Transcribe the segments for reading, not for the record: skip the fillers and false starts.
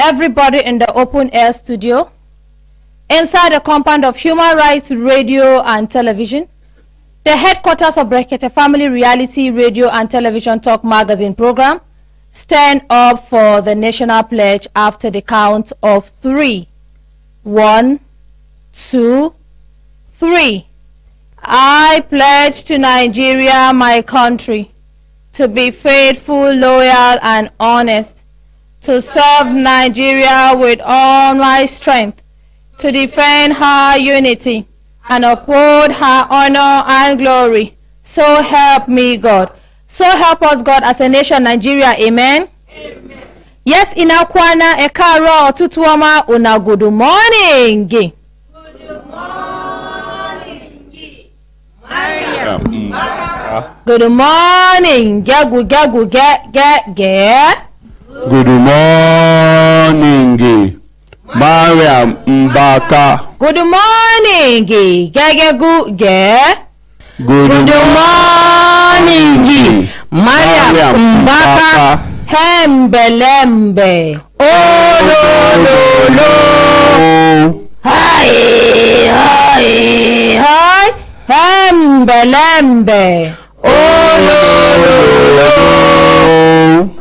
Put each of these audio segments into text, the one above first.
everybody in the open air studio, inside the compound of Human Rights Radio and Television, the headquarters of Brekete Family Reality Radio and Television Talk Magazine program. Stand up for the national pledge after the count of 3. 1, 2, 3. I pledge to Nigeria, my country, to be faithful, loyal, and honest, to serve Nigeria with all my strength, to defend her unity, and uphold her honor and glory. So help me God. So help us God as a nation, Nigeria. Amen. Amen. Yes, inakwana ekaro tutuama una good morning. Good morning. Good morning. Gagu gagu ge. Good morning. Mariam Mbaka. Good morning. Ge. Good morning. Mariam Mbaka. Hembelembe. Oh lo. Hi. Hembelembe. Oh lo.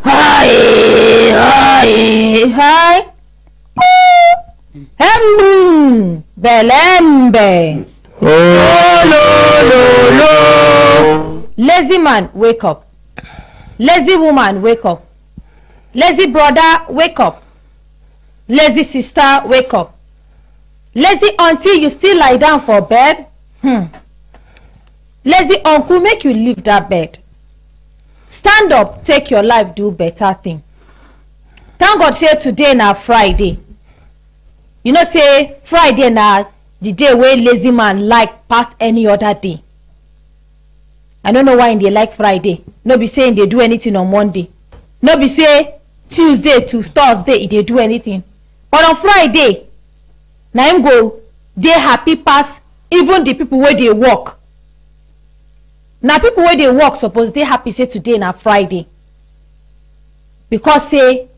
Hi. Belembe. Oh lo. Lazy man, wake up. Lazy woman, wake up. Lazy brother, wake up. Lazy sister, wake up. Lazy auntie, you still lie down for bed? Lazy uncle, make you leave that bed. Stand up, take your life, do better thing. Thank God say today na Friday. You know say Friday na the day where lazy man like past any other day. I don't know why they like Friday. No be saying they do anything on Monday. No be say Tuesday to Thursday they do anything. But on Friday, na him go they happy pass even the people where they work. Now people where they work suppose they happy say today na Friday. Because say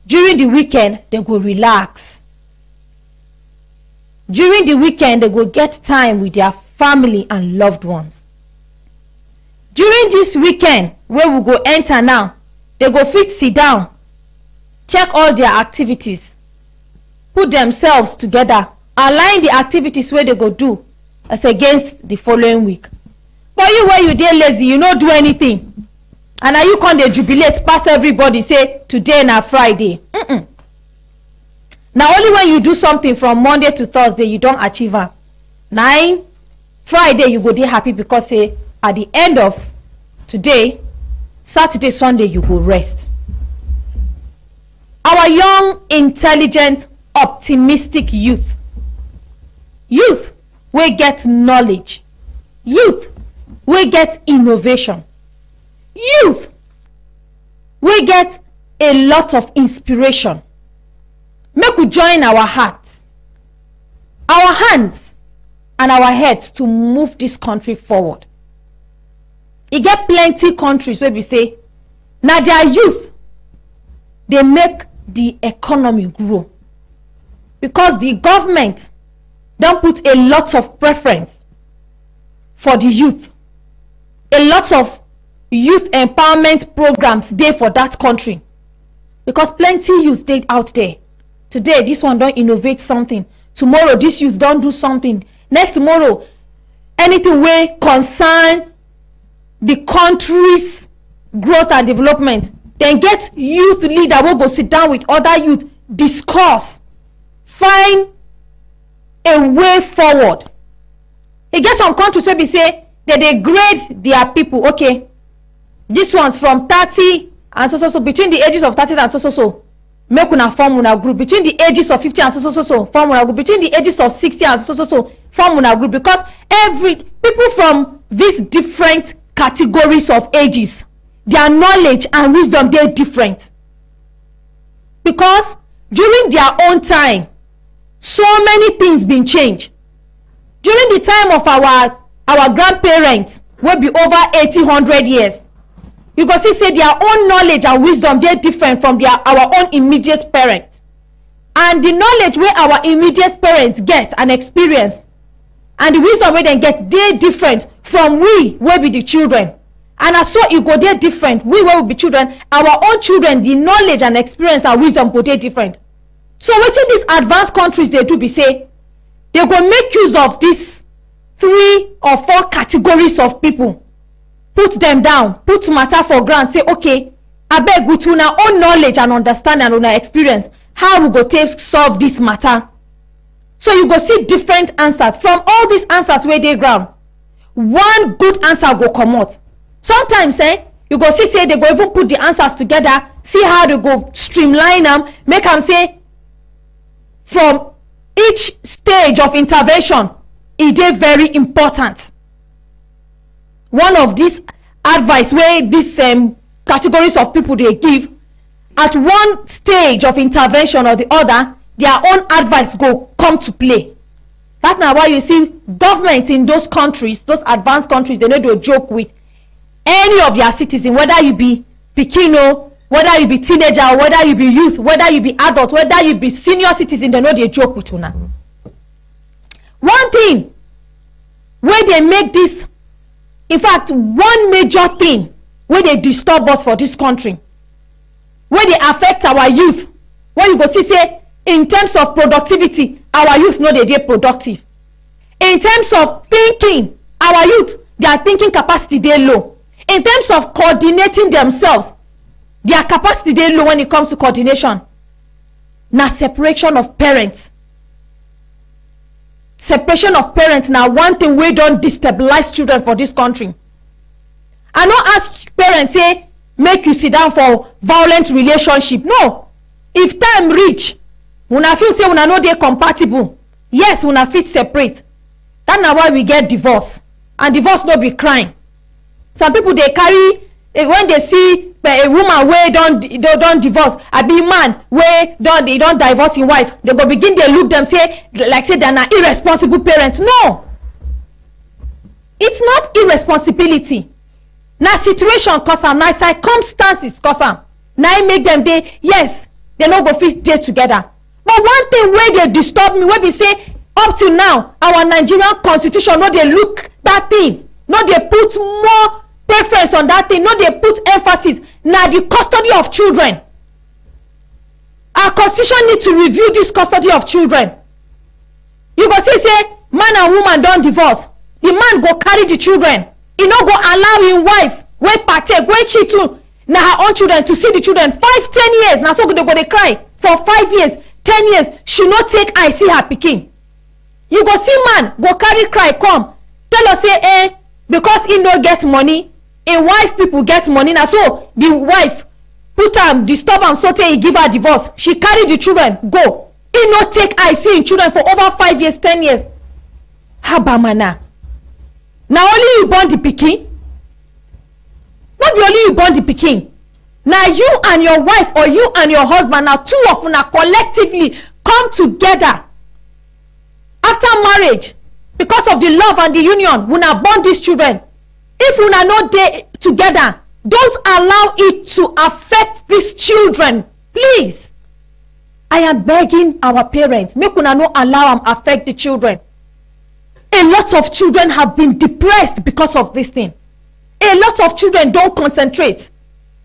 during the weekend they go relax. During the weekend they go get time with their family and loved ones. During this weekend where we go enter now, they go fit sit down, check all their activities, put themselves together, align the activities where they go do as against the following week. But you where you dey lazy, you no do anything, and now you come dey jubilate pass everybody say today na Friday. Now only when you do something from Monday to Thursday you don't achieve am. Now Friday you go dey happy because say at the end of today, Saturday, Sunday you go rest. Our young, intelligent, optimistic youth wey get knowledge, youth wey get innovation, youth wey get a lot of inspiration. Make we join our hearts, our hands, and our heads to move this country forward. E get plenty countries where we say na their youth they make the economy grow, because the government don't put a lot of preference for the youth. A lot of youth empowerment programs there for that country, because plenty youth dey out there. Today this one don't innovate something, tomorrow this youth don't do something, next tomorrow anything wey concern the country's growth and development, then get youth leader will go sit down with other youth, discuss, find a way forward. E get some countries where we say that they grade their people. Okay, this one's from 30 and so between the ages of 30 and so make una form una group, between the ages of 50 and so form una group, between the ages of 60 and so form una group, because every people from these different categories of ages, their knowledge and wisdom they're different, because during their own time so many things been changed. During the time of our grandparents will be over 100 years, you go see say their own knowledge and wisdom they're different from our own immediate parents. and the knowledge wey our immediate parents get and experience and the wisdom wey dem get dey different from we wey be the children, and na so e go dey different. We wey be children, our own children, the knowledge and experience and wisdom go dey different. So wetin these advanced countries dey do be say they go make use of these 3 or 4 categories of people, put them down, put matter for ground, say okay, abeg with una own knowledge and understanding and una experience, how we go take solve this matter. So you go see different answers. From all these answers wey dey ground, one good answer go comot. Sometimes you go see say they go even put the answers together, see how they go streamline am, make am say from each stage of intervention e dey very important. One of these advice wey these categories of people dey give, at one stage of intervention or the other, their own advice go come to play. That na why you see government in those countries, those advanced countries, they no dey joke with any of their citizens, whether you be pikin o, whether you be teenager, or whether you be youth, whether you be adult, whether you be senior citizen, they no dey joke with una. One thing wey dey make this, in fact one major thing wey dey disturb us for this country, wey dey affect our youth, wey you go see say in terms of productivity, our youth no dey productive. In terms of thinking, our youth, their thinking capacity dey low. In terms of coordinating themselves, their capacity dey low when it comes to coordination. Na separation of parents. Separation of parents na one thing wey don destabilize children for this country. I no ask parents say make you sit down for violent relationship. No. If time reach, una feel say una no dey compatible, yes, una fit separate. That na why we get divorce. And divorce no be crime. Some people dey carry, when they see a woman wey don divorce, abi man wey don divorce him wife, they go begin dey look them say like say they na irresponsible parents. No, it's not irresponsibility. Na situation cause am, na circumstances cause am. Na im make them dey, yes, they no go fit dey together. But one thing wey dey disturb me, wey be say up till now our Nigerian constitution no dey look that thing, no dey put more preference on that thing, no dey put emphasis, na the custody of children. Our constitution need to review this custody of children. You go see say man and woman don divorce, the man go carry the children, e no go allow him wife wey partake, wey cheat too, na her own children, to see the children 5-10 years. Na so they go dey cry for 5 years, 10 years, she no take eye see her pikin. You go see man go carry cry come tell us say because he no get money, im wife people get money, na so the wife put am, disturb am, so tey he give her divorce. She carry the children go, he no take eye see im children for over 5 years, 10 years. Habamana. Na only you born the pikin? No be only you born the pikin. Na you and your wife, or you and your husband, na two of una collectively come together after marriage, because of the love and the union, una born these children. If una no dey together, don't allow it to affect these children, please. I am begging our parents, make una no allow am affect the children. A lot of children have been depressed because of this thing. A lot of children don't concentrate.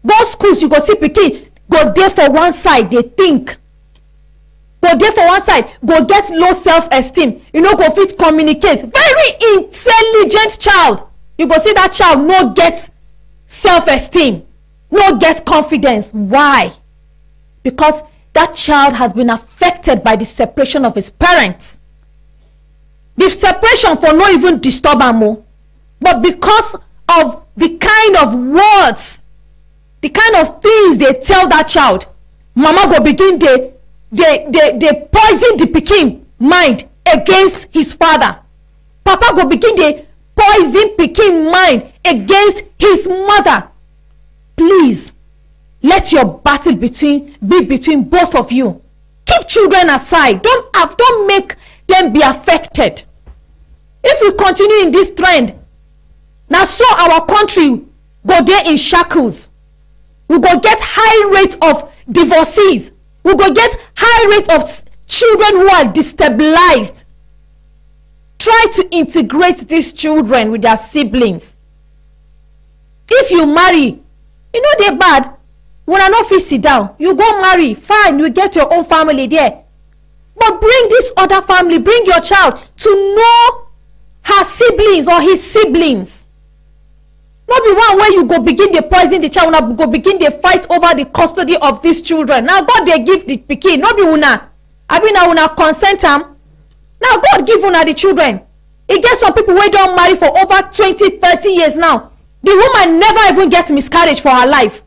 Those schools, you go see pikin go there for one side, they think. Go there for one side, go get low self-esteem. You know, go fit communicate. Very intelligent child. You go see that child no get self-esteem, no get confidence. Why? Because that child has been affected by the separation of his parents. The separation for no even disturb am o, but because of the kind of words, the kind of things they tell that child, mama go begin they poison the pikin mind against his father. Papa go begin they poison pikin mind against his mother. Please, let your battle be between both of you. Keep children aside. Don't make them be affected. If we continue in this trend, now so our country go there in shackles. We go get high rate of divorcees. We We go get high rate of children who are destabilized. Try to integrate these children with their siblings. If you marry, you know they're bad. When I not fit sit down, you go marry, fine, you get your own family there. But bring this other family, bring your child to know her siblings or his siblings. Not be one where you go begin the poison the child, una go begin the fight over the custody of these children. Now God they give the pikin, not be una. I mean now una consent am. Now God give una the children. It gets some people who don't marry for over 20-30 years now. The woman never even get miscarriage for her life.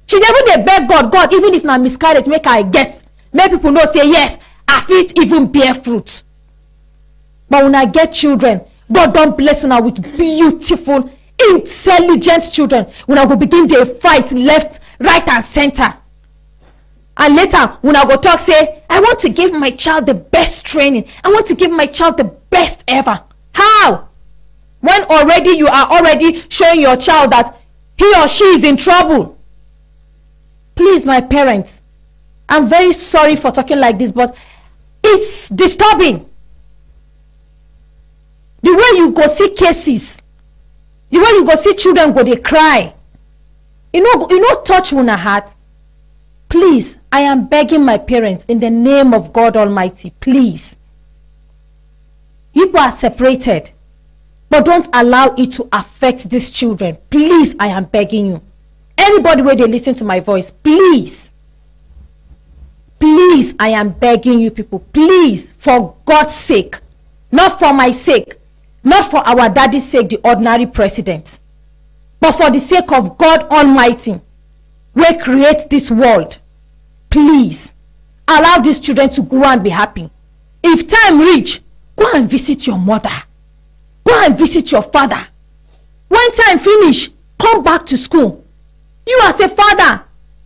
She never dey beg God, even if na miscarriage make I get. Make people know say yes, I fit even bear fruit. But when I get children, God don't bless una with beautiful, intelligent children. When I go begin to fight left, right and center. And later, when I go talk say, I want to give my child the best training. I want to give my child the best ever. How? When already you are already showing your child that he or she is in trouble. Please, my parents, I'm very sorry for talking like this, but it's disturbing. The way you go see cases, the way you go see children go they cry. You know touch una heart. Please, I am begging my parents in the name of God Almighty, please. You are separated, but don't allow it to affect these children. Please, I am begging you. Anybody where they listen to my voice, please. Please, I am begging you people. Please, for God's sake. Not for my sake. Not for our daddy's sake, the ordinary president. But for the sake of God Almighty. We create this world. Please, allow these children to grow and be happy. If time reach, go and visit your mother. Go and visit your father. When time finish, come back to school. You as a father,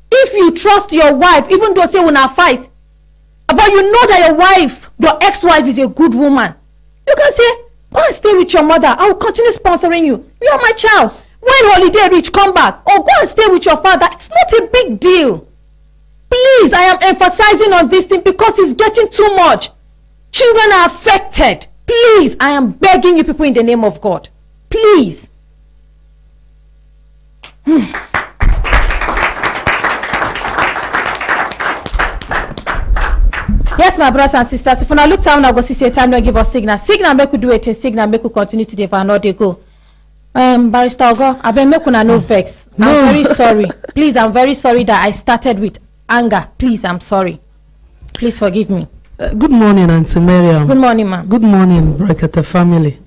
if you trust your wife, even though say when I fight, but you know that your wife, your ex-wife is a good woman, you can say, go and stay with your mother. I will continue sponsoring you. You are my child. When holiday reach, come back. Or go and stay with your father. It's not a big deal. Please, I am emphasizing on this thing because it's getting too much. Children are affected. Please, I am begging you people in the name of God. Please. Yes, my brothers and sisters, if I look down, I go see time, don't give us signal. Signal make we do it in signal, make we continue today for another go. Barrister Ogo, I been make una no vex. I'm very sorry. Please, I'm very sorry that I started with anger. Please, I'm sorry. Please forgive me. Good morning, Auntie Miriam. Good morning, ma'am. Good morning, Brekete family.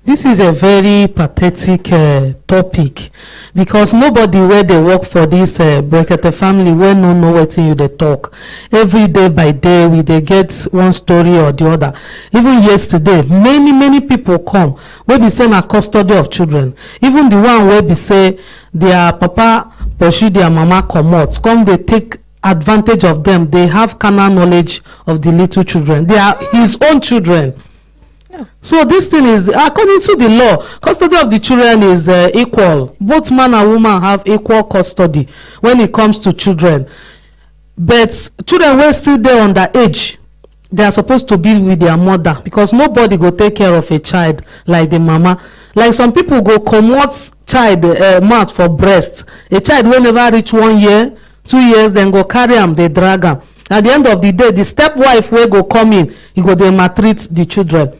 This is a very pathetic topic because nobody where they work for this Brekete family will no know what you they talk. Every day by day we they get one story or the other. Even yesterday, many people come where be saying a custody of children. Even the one where be say their papa pursue their mama come they take advantage of them. They have carnal knowledge of the little children. They are his own children. So this thing is, according to the law, custody of the children is equal. Both man and woman have equal custody when it comes to children. But children were still there on that age, they are supposed to be with their mother because nobody go take care of a child like the mama. Like some people go comot child mouth for breast. A child will never reach 1 year, 2 years, then go carry them, they drag them. At the end of the day, the stepwife will go come in, he go they maltreat the children.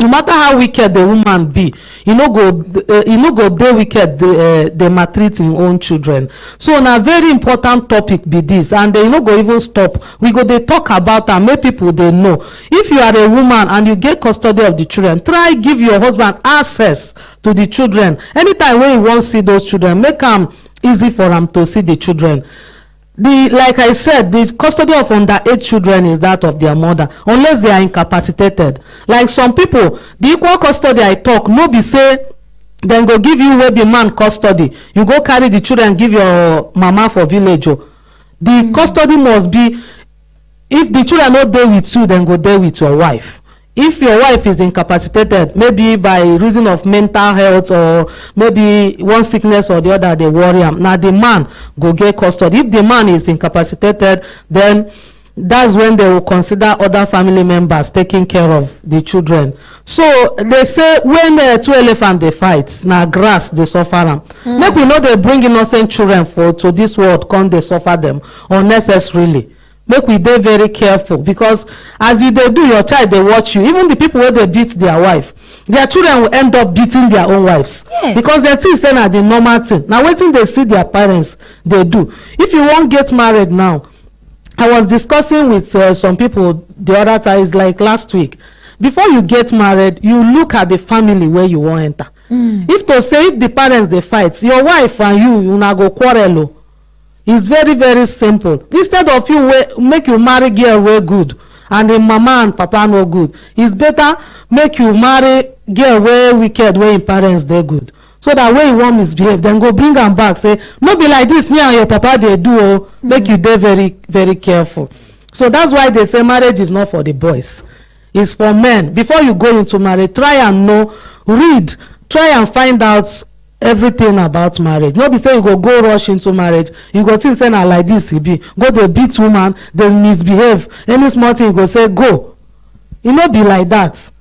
No matter how wicked the woman be, you no go dey wicked they maltreat im own children. So na very important topic be this, and they no go even stop. We go dey talk about am make people they know. If you are a woman and you get custody of the children, try give your husband access to the children. Anytime when you want see those children, make am easy for am to see the children. Like I said, the custody of underage children is that of their mother, unless they are incapacitated. Like some people, the equal custody I talk, no be say then go give you wey be man custody. You go carry the children, give your mama for village. The custody must be, if the children not there with you, then go there with your wife. If your wife is incapacitated, maybe by reason of mental health or maybe one sickness or the other, they worry am. Now the man go get custody. If the man is incapacitated, then that's when they will consider other family members taking care of the children. So they say when two elephants they fight, na grass they suffer am. Make we know they bring innocent children to this world, come they suffer them unnecessarily. Make we dey very careful, because as you dey do, your child they watch you. Even the people where they beat their wife, their children will end up beating their own wives. Yes. Because they think say na the normal thing. Now wetin they see their parents they do. If you won't get married now, I was discussing with some people the other time, is like last week. Before you get married, you look at the family where you want enter. If to say if the parents they fight, your wife and you na go quarrel o. It's very very simple. Instead of you make you marry girl wey good and the mama and papa no good, it's better make you marry girl wey wicked wey im parents dey good, so that when you wan misbehave then go bring am back, say no be like this me and your papa dey do o. Make you dey very very careful. So that's why they say marriage is not for the boys, it's for men. Before you go into marriage, try and know, read, try and find out everything about marriage. No be say you go rush into marriage, you go think say na like this e be, go dey beat woman, dey misbehave, any small thing you go say go. E no be like that.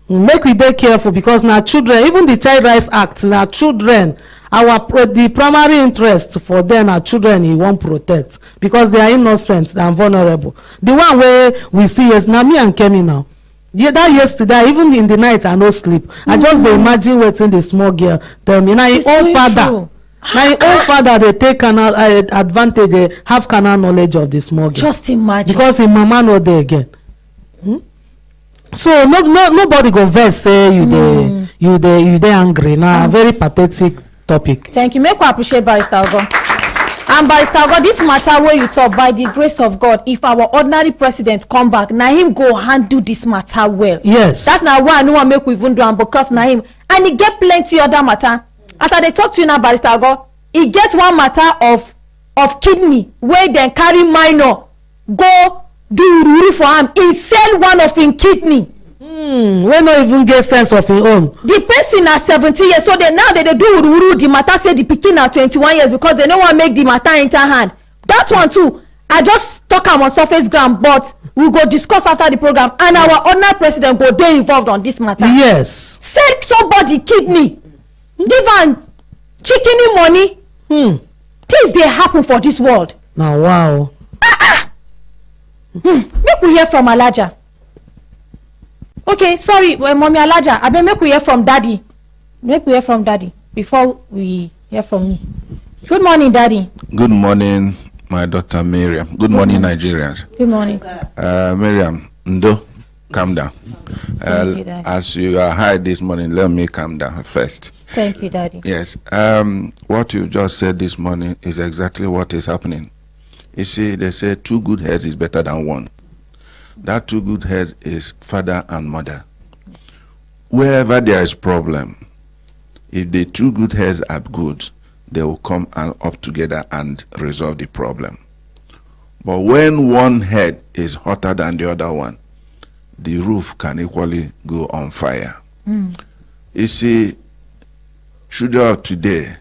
Make we dey careful, because na children, even the Child Rights Act na children. The primary interest for them are children e wan protect, because they are innocent and vulnerable. The one where we see is na me and Kemi now. Yeah, that yesterday, even in the night I no sleep. I just dey imagine wetin the small girl tell me. Na im own father, they take advantage, have carnal knowledge of the small girl. Just imagine, because im mama no dey again. So nobody go vex say you dey angry. Na very pathetic topic. Thank you. Make we appreciate Barrister Ogo. And Barrister Ogo, this matter where you talk, by the grace of God, if our ordinary president come back, na him go handle this matter well. Yes. That's not why I no want make we even do am, because na him. And he get plenty other matter. After they talk to you now, Barrister Ogo, he get one matter of kidney where then carry minor go do ruru for him. He sell one of him kidney. We no even get sense of his own. The person at 70 years, so now they do ruru. The matter say the pikin at 21 years, because they no want make the matter enter hand. That one too, I just talk am on surface ground, but we go discuss after the program, and our ordinary president go dey involved on this matter. Yes. Send somebody kidney, give am chicken money. Things dey happen for this world. Now wow. Make we hear from Alaja. Okay, sorry, Mommy Alaja. I beg make we hear from Daddy. Make we hear from Daddy before we hear from me. Good morning, Daddy. Good morning, my daughter Miriam. Good morning, Nigerians. Good morning. Miriam, Ndo, calm down. Thank you, Daddy. As you are high this morning, let me calm down first. Thank you, Daddy. Yes. What you just said this morning is exactly what is happening. You see, they say 2 good heads is better than 1. That 2 good heads is father and mother. Wherever there is problem, if the 2 good heads are good, they will come and up together and resolve the problem. But when one head is hotter than the other one, the roof can equally go on fire. You see, children of today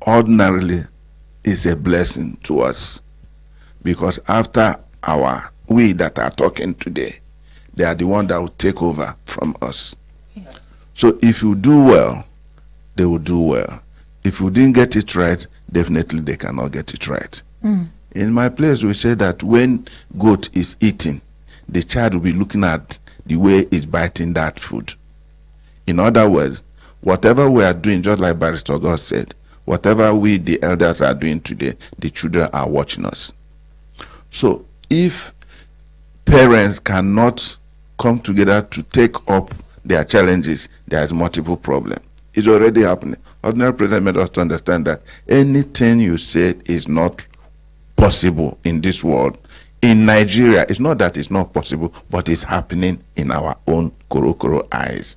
ordinarily is a blessing to us, because after we that are talking today, they are the one that will take over from us. Yes. So if you do well, they will do well. If you didn't get it right, definitely they cannot get it right. In my place, we say that when goat is eating, the child will be looking at the way it's biting that food. In other words, whatever we are doing, just like Barrister God said, whatever we, the elders, are doing today, the children are watching us. So if parents cannot come together to take up their challenges, there is multiple problems. It's already happening. Ordinary President made us to understand that anything you said is not possible in this world. In Nigeria, it's not that it's not possible, but it's happening in our own Korokoro eyes.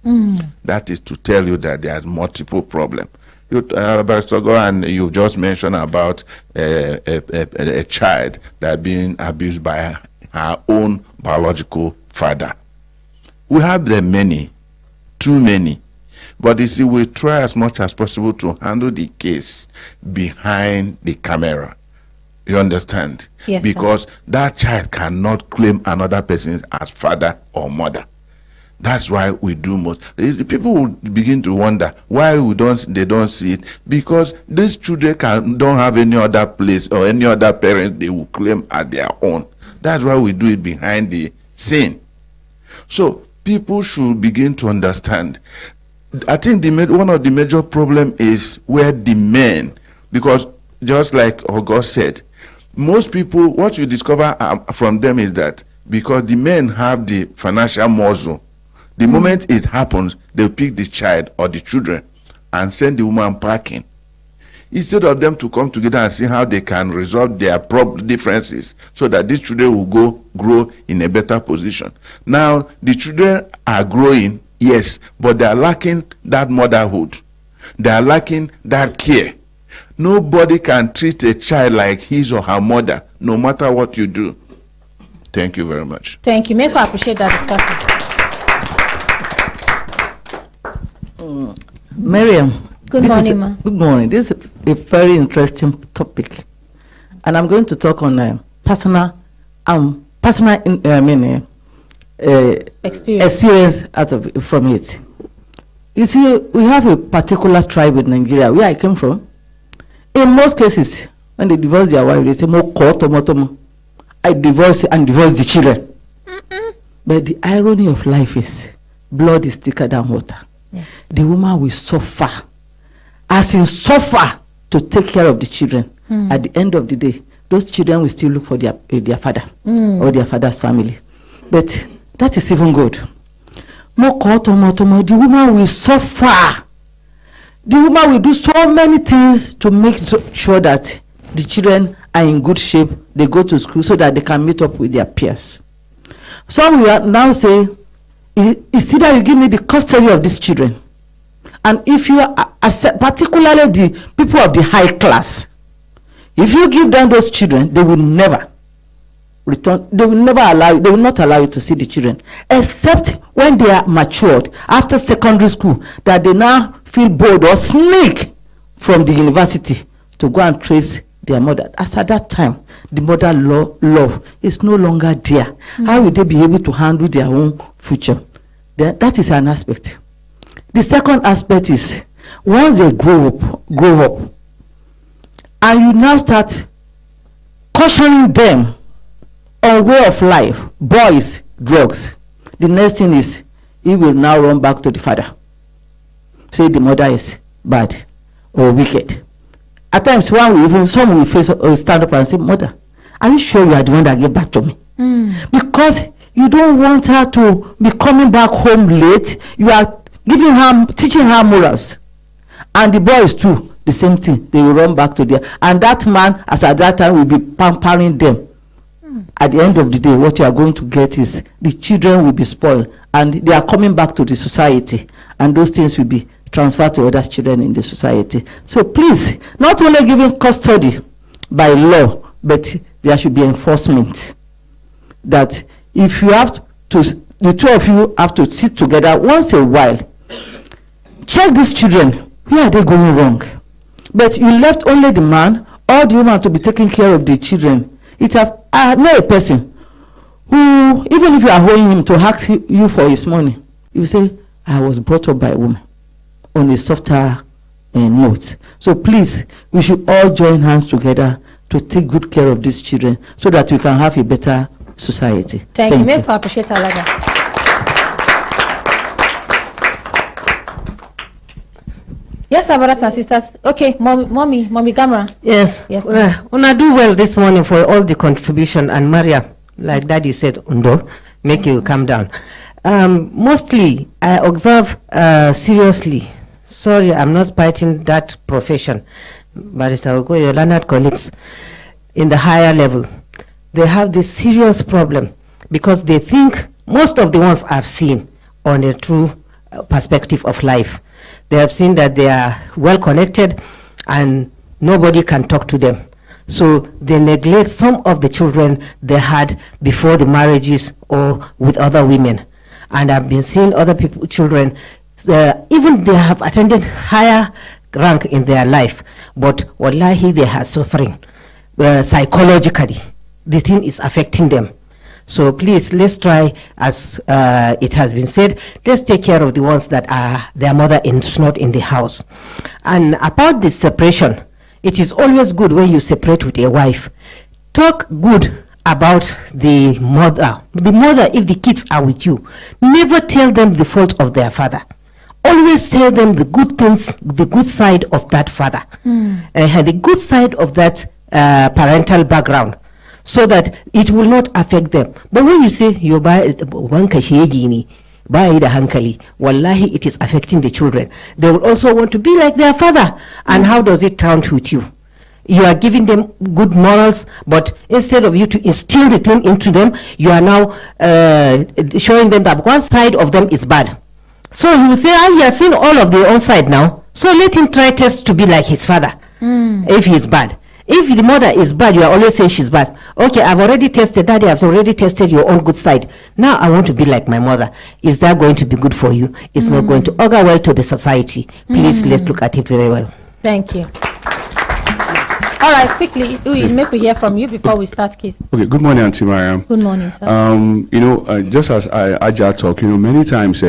That is to tell you that there are multiple problems. And you just mentioned about a child that being abused by her own biological father. We have them many, too many. But you see, we try as much as possible to handle the case behind the camera. You understand? Yes, because that child cannot claim another person as father or mother. That's why we do most. People will begin to wonder why they don't see it, because these children don't have any other place or any other parent they will claim as their own. That's why we do it behind the scene. So people should begin to understand. I think one of the major problem is where the men, because just like August said, most people, what you discover from them is that because the men have the financial muscle, the moment it happens, they'll pick the child or the children and send the woman packing. Instead of them to come together and see how they can resolve their differences so that these children will grow in a better position. Now, the children are growing, yes, but they are lacking that motherhood. They are lacking that care. Nobody can treat a child like his or her mother, no matter what you do. Thank you very much. Thank you. Make I appreciate that discussion. Miriam. Good morning, ma. Good morning. This is a very interesting topic, and I'm going to talk on personal experience from it. You see, we have a particular tribe in Nigeria, where I came from. In most cases, when they divorce their wife, they say, I divorce the children. But the irony of life is, blood is thicker than water. Yes. The woman will suffer, as in suffer, to take care of the children. At the end of the day, those children will still look for their father or their father's family. But that is even good. The woman will suffer. The woman will do so many things to make sure that the children are in good shape. They go to school so that they can meet up with their peers. Some will now say, it's either you give me the custody of these children, and if you are, particularly the people of the high class, if you give them those children, they will never return. They will not allow you to see the children, except when they are matured after secondary school, that they now feel bold or sneak from the university to go and trace their mother. As at that time, the mother love is no longer there. How will they be able to handle their own future? That is an aspect. The second aspect is, once they grow up, and you now start cautioning them on way of life, boys, drugs, the next thing is, he will now run back to the father. Say the mother is bad or wicked. At times, someone will face or stand up and say, Mother, are you sure you are the one that gave back to me? Because you don't want her to be coming back home late. You are teaching her morals. And the boys too, the same thing. They will run back to their, and that man, as at that time, will be pampering them. At the end of the day, what you are going to get is the children will be spoiled, and they are coming back to the society, and those things will be transferred to other children in the society. So please, not only giving custody by law, but there should be enforcement. That if you have to, the two of you have to sit together once a while, check these children, where are they going wrong? But you left only the man or the woman to be taking care of the children. I know a person who, even if you are owing him to ask you for his money, you say, I was brought up by a woman, on a softer note. So please, we should all join hands together to take good care of these children so that we can have a better society. Thank you. May I appreciate Alaga. Yes, our brothers and sisters. Okay, mommy Gamra. Yes. Una do well this morning for all the contribution, and Maria, like Daddy said, Undo, make you calm down. Mostly, I observe seriously. Sorry, I'm not spiting that profession. Barrister Ogo, your learned colleagues in the higher level, they have this serious problem because they think most of the ones I've seen on a true perspective of life, they have seen that they are well connected and nobody can talk to them. So they neglect some of the children they had before the marriages or with other women. And I've been seeing other people, children, even they have attended higher rank in their life, but wallahi they are suffering. psychologically. The thing is affecting them. So please, let's try, as it has been said, let's take care of the ones that are their mother is not in the house. And about this separation, it is always good when you separate with a wife. Talk good about the mother. The mother, if the kids are with you, never tell them the fault of their father. Always tell them the good things, the good side of that father, the good side of that parental background, so that it will not affect them. But when you say you buy wanka shegi buy the hankali, wallahi, it is affecting the children. They will also want to be like their father. And how does it count with you? You are giving them good morals, but instead of you to instill the thing into them, you are now showing them that one side of them is bad. So he will say, you have seen all of their own side now, so let him try test to be like his father, if he is bad. If the mother is bad, you are always saying she's bad. Okay, I've already tested, Daddy, I've already tested your own good side. Now I want to be like my mother. Is that going to be good for you? It's not going to augur well to the society. Please, let's look at it very well. Thank you. All right, quickly, make we hear from you before we start, case. Okay, good morning, Auntie Mariam. Good morning, sir. Just as Aja talk, many times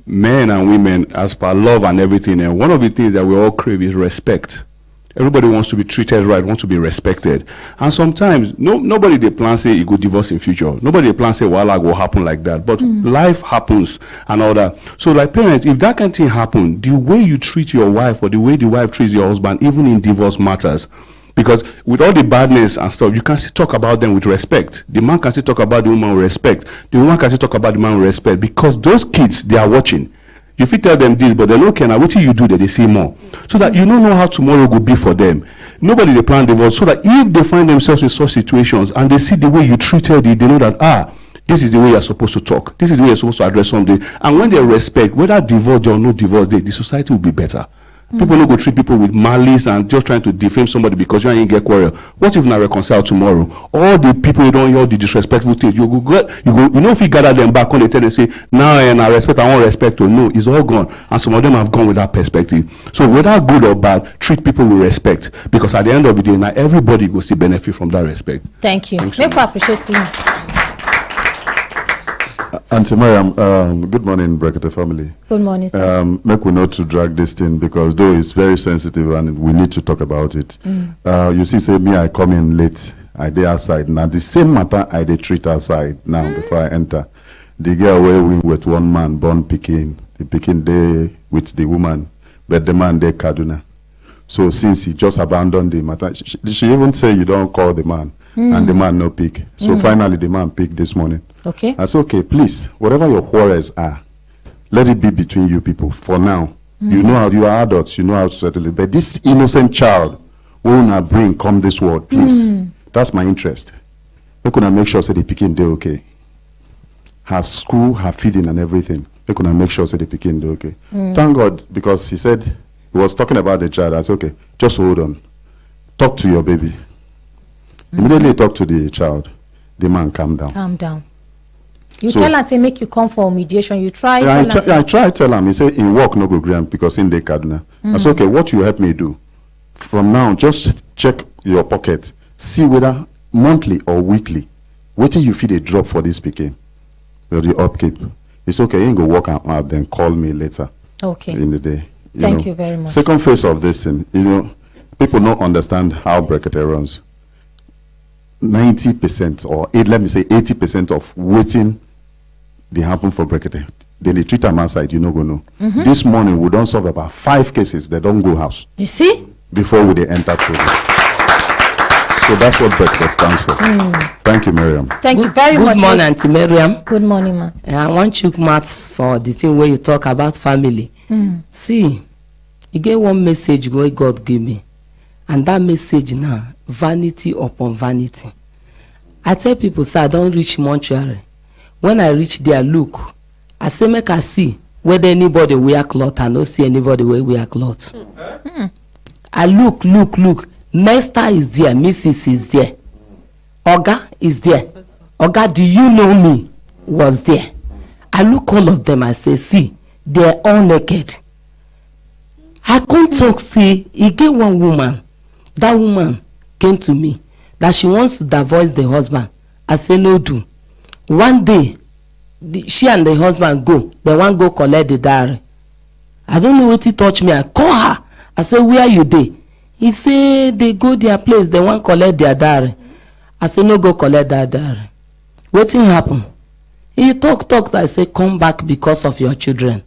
men and women, as per love and everything, and one of the things that we all crave is respect. Everybody wants to be treated right, wants to be respected. And sometimes, nobody they plan say you go divorce in future. Nobody they plan say, well, I go happen like that. But life happens and all that. So like parents, if that kind of thing happen, the way you treat your wife or the way the wife treats your husband, even in divorce matters. Because with all the badness and stuff, you can still talk about them with respect. The man can still talk about the woman with respect. The woman can still talk about the man with respect. Because those kids, they are watching. You fit tell them this, but they look and what you do that they see more. So that you don't know how tomorrow will be for them. Nobody they plan divorce. So that if they find themselves in such situations and they see the way you treated it, they know that, this is the way you're supposed to talk. This is the way you're supposed to address something. And when they respect, whether divorce or no divorce day, the society will be better. People don't go treat people with malice and just trying to defame somebody because you ain't get quarrel. What if not reconcile tomorrow? All the people you don't hear all the disrespectful things, you know, if you gather them back on the tell and say, now and I respect, I want respect to no, it's all gone. And some of them have gone with that perspective. So whether good or bad, treat people with respect. Because at the end of the day, now everybody will still benefit from that respect. Thank you. Thanks, Make appreciate you. Auntie Mariam, good morning, Brekete family. Good morning, sir. Make we not to drag this thing because though it's very sensitive and we need to talk about it. You see, say me, I come in late, I dey outside. Now the same matter I dey treat outside now before I enter. The girl where we with one man born Peking, the Peking day with the woman, but the man dey Kaduna. So since he just abandoned the matter, she even say you don't call the man. And the man no pick. So finally the man picked this morning. Okay. I said, okay, please, whatever your quarrels are, let it be between you people for now. You know how you are adults, you know how to settle it. But this innocent child who will bring come this world, please. That's my interest. We could make sure say the picking day okay. Her school, her feeding and everything. We could make sure say the picking day okay. Thank God, because he said he was talking about the child. I said, okay, just hold on. Talk to your baby. Immediately talk to the child. The man calm down. Calm down. You so, tell us, say, make you come for mediation. You try. I try tell him. He say in work no go grant because in the Kaduna. I say, okay, what you help me do? From now, just check your pocket. See whether monthly or weekly. Wait till you feed a drop for this speaking. The upkeep. It's okay. You ain't go work out. Then call me later. Okay. In the day. Thank you very much. Second phase of this thing. People don't understand how Brekete runs. 90% or let me say 80% of waiting they happen for Brekete. Then they treat them outside, you know go know. This morning we don't solve about 5 cases, they don't go house. You see? Before they enter program. So that's what Brekete stands for. Thank you, Miriam. Thank you very much. Good morning, Auntie Miriam. Good morning, ma. I want you maths for the thing where you talk about family. See, you get one message where God give me. And that message now, vanity upon vanity. I tell people, sir, I don't reach mortuary. When I reach there, look, I say make I see whether anybody wear cloth. I don't see anybody wear cloth. I look. Master is there, Mrs. is there. Oga is there. Oga, do you know me? Was there. I look all of them, I say, see, they're all naked. I can't talk, say, he get one woman. That woman came to me. that she wants to divorce the husband. I say no do. One day, she and the husband go. They want go collect the diary. I don't know what he touch me. I call her. I say, where you dey? He say they go their place. They want collect their diary. I say no go collect that diary. Wetin happen? He talk. I say come back because of your children.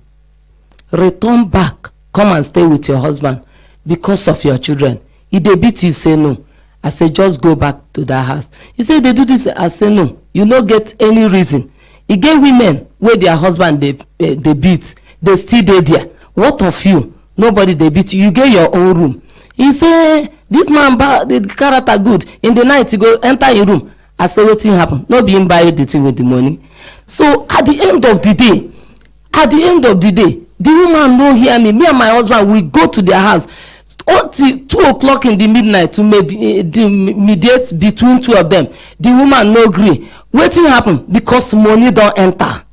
Return back. Come and stay with your husband because of your children. If they beat you, say no. I say just go back to that house. He say they do this. I say no. You no get any reason. He get women where their husband they beat. They still dey there. What of you? Nobody they beat you. You get your own room. He say this man the character good. In the night he go enter your room. I say wetin happen? No be him buy the thing with the money. So at the end of the day, the woman no hear me. Me and my husband we go to their house until 2 o'clock in the midnight to mediate between two of them. The woman no agree. Wetin happen? Because money don't enter.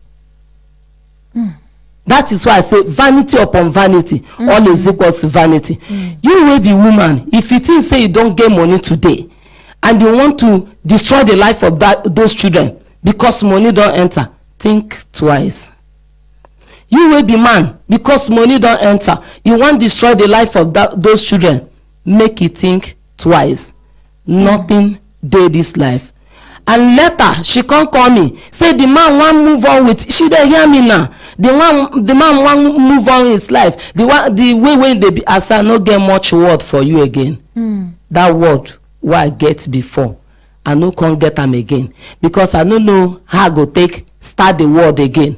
That is why I say vanity upon vanity, all is equals to vanity. You will be woman. If you think say you don't get money today, and you want to destroy the life of those children because money don't enter, think twice. You will be man because money don't enter. You want to destroy the life of those children. Make you think twice. Nothing dey this life. And later she can't call me. Say the man want move on with. She dey hear me now. The man want move on his life. The way when they be. As I no get much word for you again. That word what I get before, I no can't get them again because I don't know how I go take start the word again.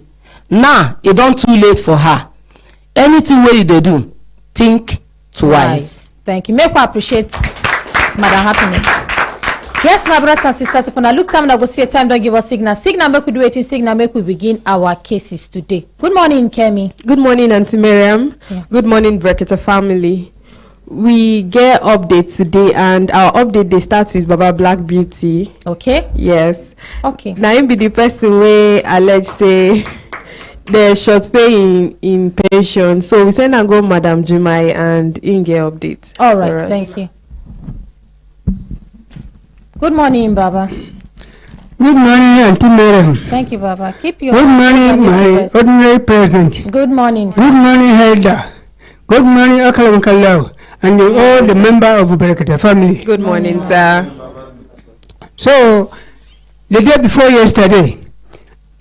Now it don't too late for her. Anything where they do, think twice. Thank you. Make we appreciate Madam Happiness. Yes, my brothers and sisters, if I look time, I go see a time, don't give us signal. Signal make we do it, signal make we begin our cases today. Good morning, Kemi. Good morning, Auntie Miriam. Yeah. Good morning, Brekete family. We get update today, and our update they start with Baba Black Beauty. Okay. Yes. Okay. Now him be the person where allege say the short pay in pension. So we send and go Madam Jumai and Inge update. All right. Thank you. Good morning, Baba. Good morning, Auntie Miriam. Thank you, Baba. Keep your. Good morning, my ordinary president. Good morning, sir. Good morning, Helda. Good morning, Akalam Kalau, and all the member of the Brekete family. Good morning, sir. So, the day before yesterday,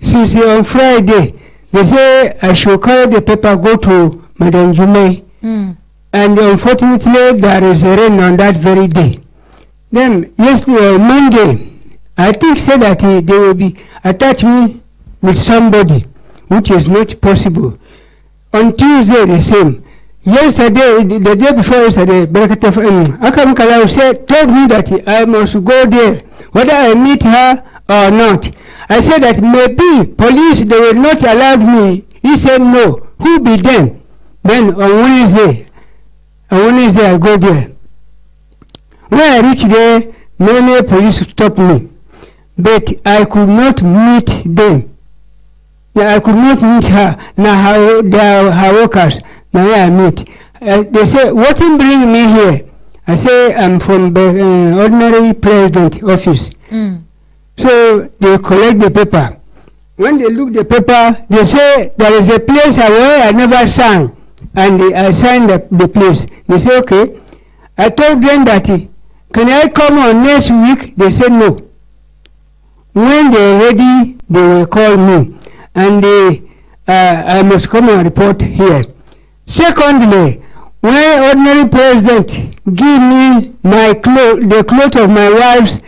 since on Friday, they say I should carry the paper, go to Madam Jume. And unfortunately, there is a rain on that very day. Then, yesterday, Monday, I think said that they will be attach me with somebody, which is not possible. On Tuesday, the same. Yesterday, the day before yesterday, Akam Kalau told me that I must go there, whether I meet her or not. I said that maybe police, they will not allow me. He said no. Who be them? Then on Wednesday I go there. When I reach there, many police stopped me. But I could not meet them. I could not meet her. Now they are her workers. Now I meet. They say, what bring me here? I say, I'm from the ordinary president office. So they collect the paper. When they look the paper, they say, there is a place where I never sang. And I signed the place. They say, okay. I told them that, can I come on next week? They said no. When they're ready, they will call me. And I must come and report here. Secondly, when ordinary president give me the clothes of my wives,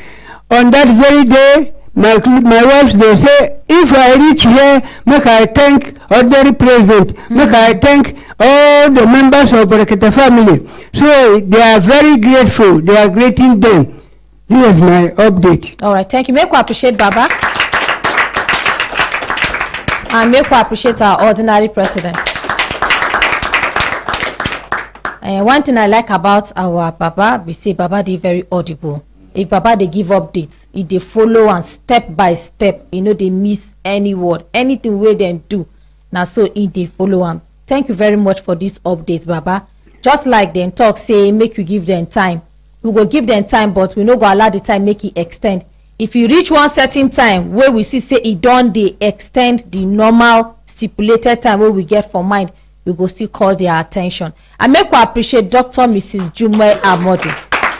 on that very day, my wives, they say, if I reach here, make I thank ordinary president, make I thank all the members of Brekete family. So they are very grateful. They are greeting them. This is my update. All right, thank you. Make we appreciate Baba. And make we appreciate our ordinary president. One thing I like about our Baba, we say Baba they very audible. If Baba they give updates, if they follow and step by step, they miss any word, anything where they do. Now so if they follow them. Thank you very much for this update, Baba. Just like them talk, say make you give them time. we go give them time, but we no go allow the time make it extend. If you reach one certain time where we see say it don dey extend the normal stipulated time wey we get for mind, we go still call their attention. And make we appreciate Dr. Mrs. Jumai Amodi.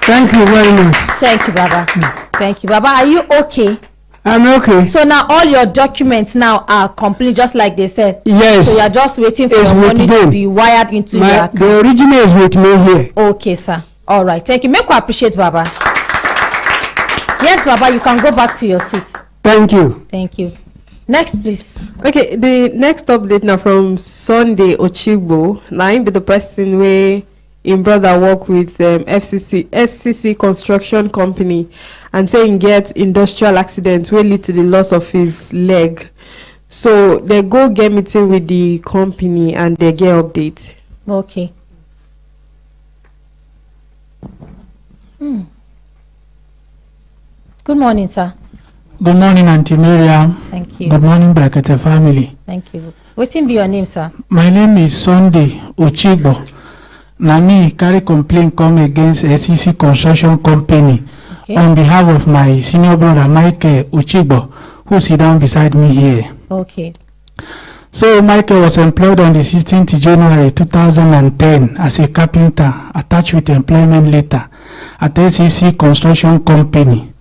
Thank you very much. Thank you, Baba. Thank you, Baba. Are you okay? I'm okay. So now all your documents now are complete, just like they said. Yes. So you are just waiting for It's your money with to them. be wired into your account. The original is with me here. Okay, sir. All right. Thank you. Make we appreciate Baba. Yes, Baba, you can go back to your seat. Thank you. Thank you. Next, please. Okay, the next update now from Sunday Ochigbo. Now him be the person where him brother work with SCC Construction Company, and say he get industrial accident wey lead to the loss of his leg. So they go get meeting with the company and they get update. Okay. Good morning, sir. Good morning, Auntie Miriam. Thank you. Good morning, Brekete family. Thank you. Wetin be your name, sir? My name is Sunday Ochigbo. Na me carry complaint come against SCC Construction Company on behalf of my senior brother Michael Ochigbo, who sit down beside me here. Okay. So Michael was employed on the 16th January 2010 as a carpenter attached with employment letter at SCC Construction Company.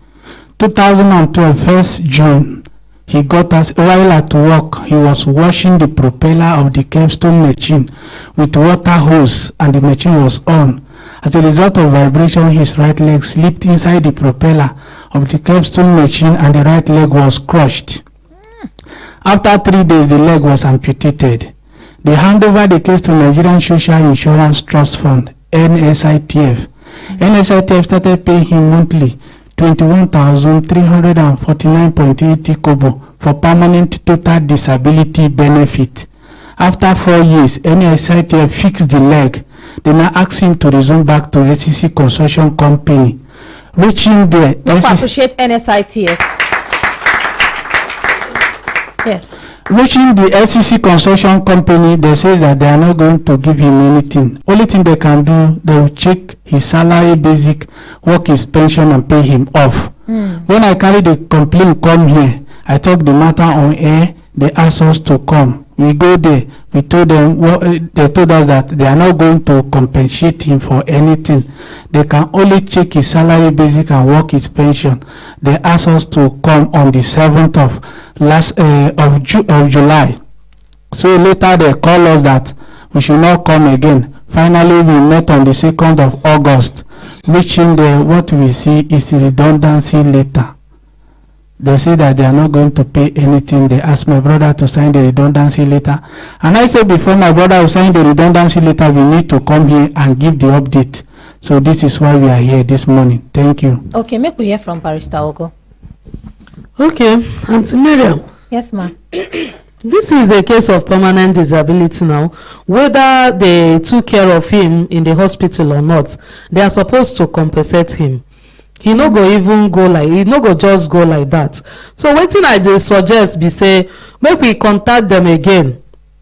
2012 1st June, he got us while at work. He was washing the propeller of the capstone machine with water hose, and the machine was on. As a result of vibration, his right leg slipped inside the propeller of the capstone machine, and the right leg was crushed. After 3 days, the leg was amputated. They hand over the case to Nigerian Social Insurance Trust Fund, NSITF. NSITF started paying him monthly 21,349.80 kobo for permanent total disability benefit. After 4 years, NSITF fixed the leg. They now asked him to resume back to SCC Construction Company. Reaching there, We appreciate NSITF. Yes. Reaching the SCC Construction Company, they say that they are not going to give him anything. Only thing they can do, they will check his salary, basic, work his pension, and pay him off. When I carry the complaint come here, I talk the matter on air. They asked us to come. We go there. We told them, they told us that they are not going to compensate him for anything. They can only check his salary, basic, and work his pension. They asked us to come on the 7th of July. So later they call us that we should not come again. Finally, we met on the 2nd of August. Reaching there, what we see is redundancy letter. They say that they are not going to pay anything. They asked my brother to sign the redundancy letter. And I said before my brother will sign the redundancy letter, we need to come here and give the update. So this is why we are here this morning. Thank you. Okay, make we hear from Barrister Ogo. Okay, Auntie Miriam. Yes, ma'am. This is a case of permanent disability now. Whether they took care of him in the hospital or not, they are supposed to compensate him. He no go even go like, he no go just go like that. So wetin I dey suggest be say make we contact them again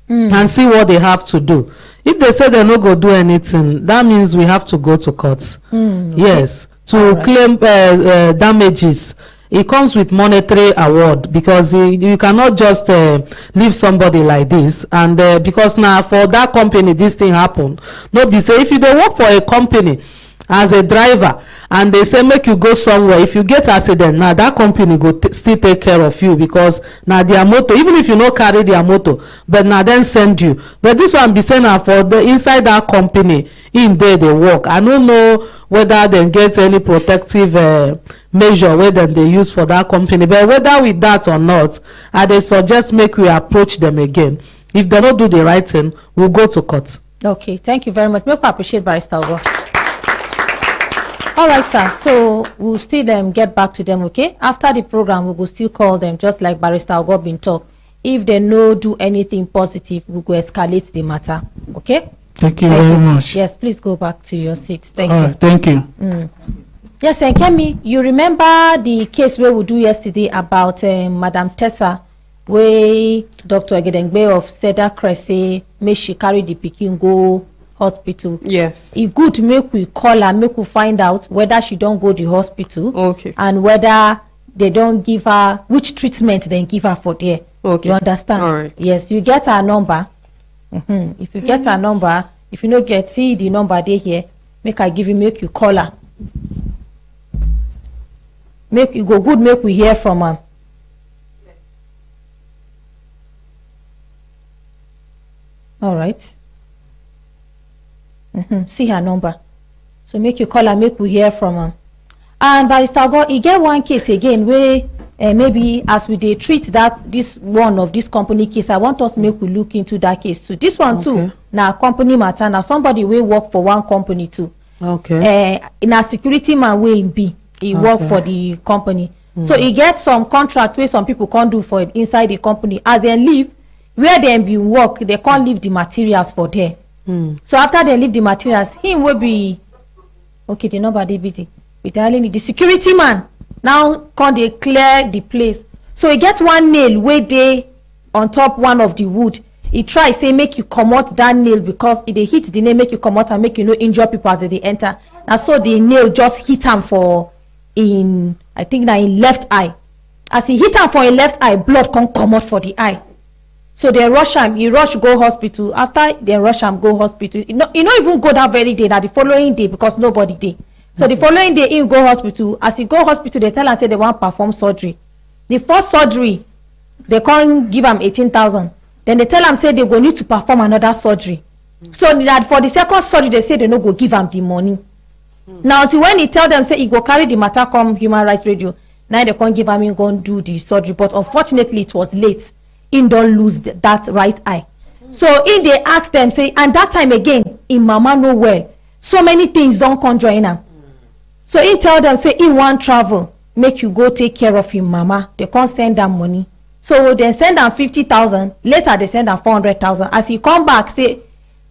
and see what they have to do. If they say they no go do anything, that means we have to go to court. Yes, to claim damages. It comes with monetary award, because you cannot just leave somebody like this. And because now for that company this thing happen, no be say if you dey work for a company as a driver and they say make you go somewhere, if you get accident, now that company go still take care of you, because now their motor, even if you no carry their motor, but now then send you. But this one be saying now for the inside that company in there they work. I don't know whether they get any protective measure where them they use for that company, but whether with that or not, I dey suggest make we approach them again. If they don't do the right thing, we'll go to court. Okay, thank you very much. Make we appreciate Barrister Ogo. All right, sir. So we'll still get back to them, okay? After the program, we will still call them, just like Barrister Ogo been talk. If they no do anything positive, we will escalate the matter, okay? Thank you very much. Yes, please go back to your seat. Thank All you. right, thank you. Yes, and Kemi, you remember the case where we do yesterday about Madam Tessa, where Dr. Egedengbe of Cedar Crest say make she carry the pikin go hospital. Yes. E good make we call her, make we find out whether she don go the hospital. Okay. And whether they don give her, which treatment they give her for there. Okay. You understand? All right. Yes, you get her number. If you get her number, if you no get, see the number dey here, make I give you, make you call her. Make you go good, make we hear from her. All right. See her number. So make you call her, make we hear from her. And Barrister Ogo, e get one case again where maybe as we dey treat this one of this company case, I want us make we look into that case too. This one too, na company matter. Now somebody wey work for one company too. Okay. Na security man wey him be, he work for the company. So he get some contract wey some people can't do for inside the company. As dem leave, where dem be work, they can't leave the materials for there. So after they leave the materials, him will be okay. The number dey busy. The security man now come dey clear the place. So he get one nail wey dey on top one of the wood. He try say make you comot that nail because e dey hit the nail, make you comot and make you no injure people as they enter. Na so the nail just hit am for in, I think na in left eye. As he hit am for in left eye, blood come comot for the eye. So they rush am, he rush go hospital. After they rush am go hospital, he no even go that very day, na the following day because nobody dey. So the following day he go hospital. As he go hospital, they tell am say they wan perform surgery. The first surgery, they can't give am 18,000. Then they tell am say they go need to perform another surgery. So that for the second surgery, they say they no go give am the money. Now until when he tell them say he go carry the matter come Human Rights Radio, now they can't give am, he go do the surgery. But unfortunately it was late. He don't lose that right eye. So in they ask them say, and that time again in mama no well, so many things don't come join am. So he tell them say he want travel, make you go take care of him mama. They can't send them money. So they send am 50,000. Later they send am 400,000. As he come back, say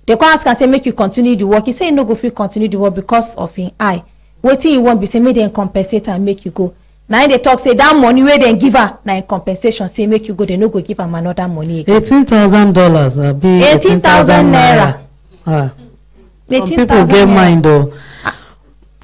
they come ask and say make you continue the work. He say he no go fit continue the work because of him eye. Wetin he want be say make them compensate and make you go. Now they talk say that money where they give her na in compensation, say make you go, they no go give am another money. $18,000. 18,000 naira. Some people get mind though.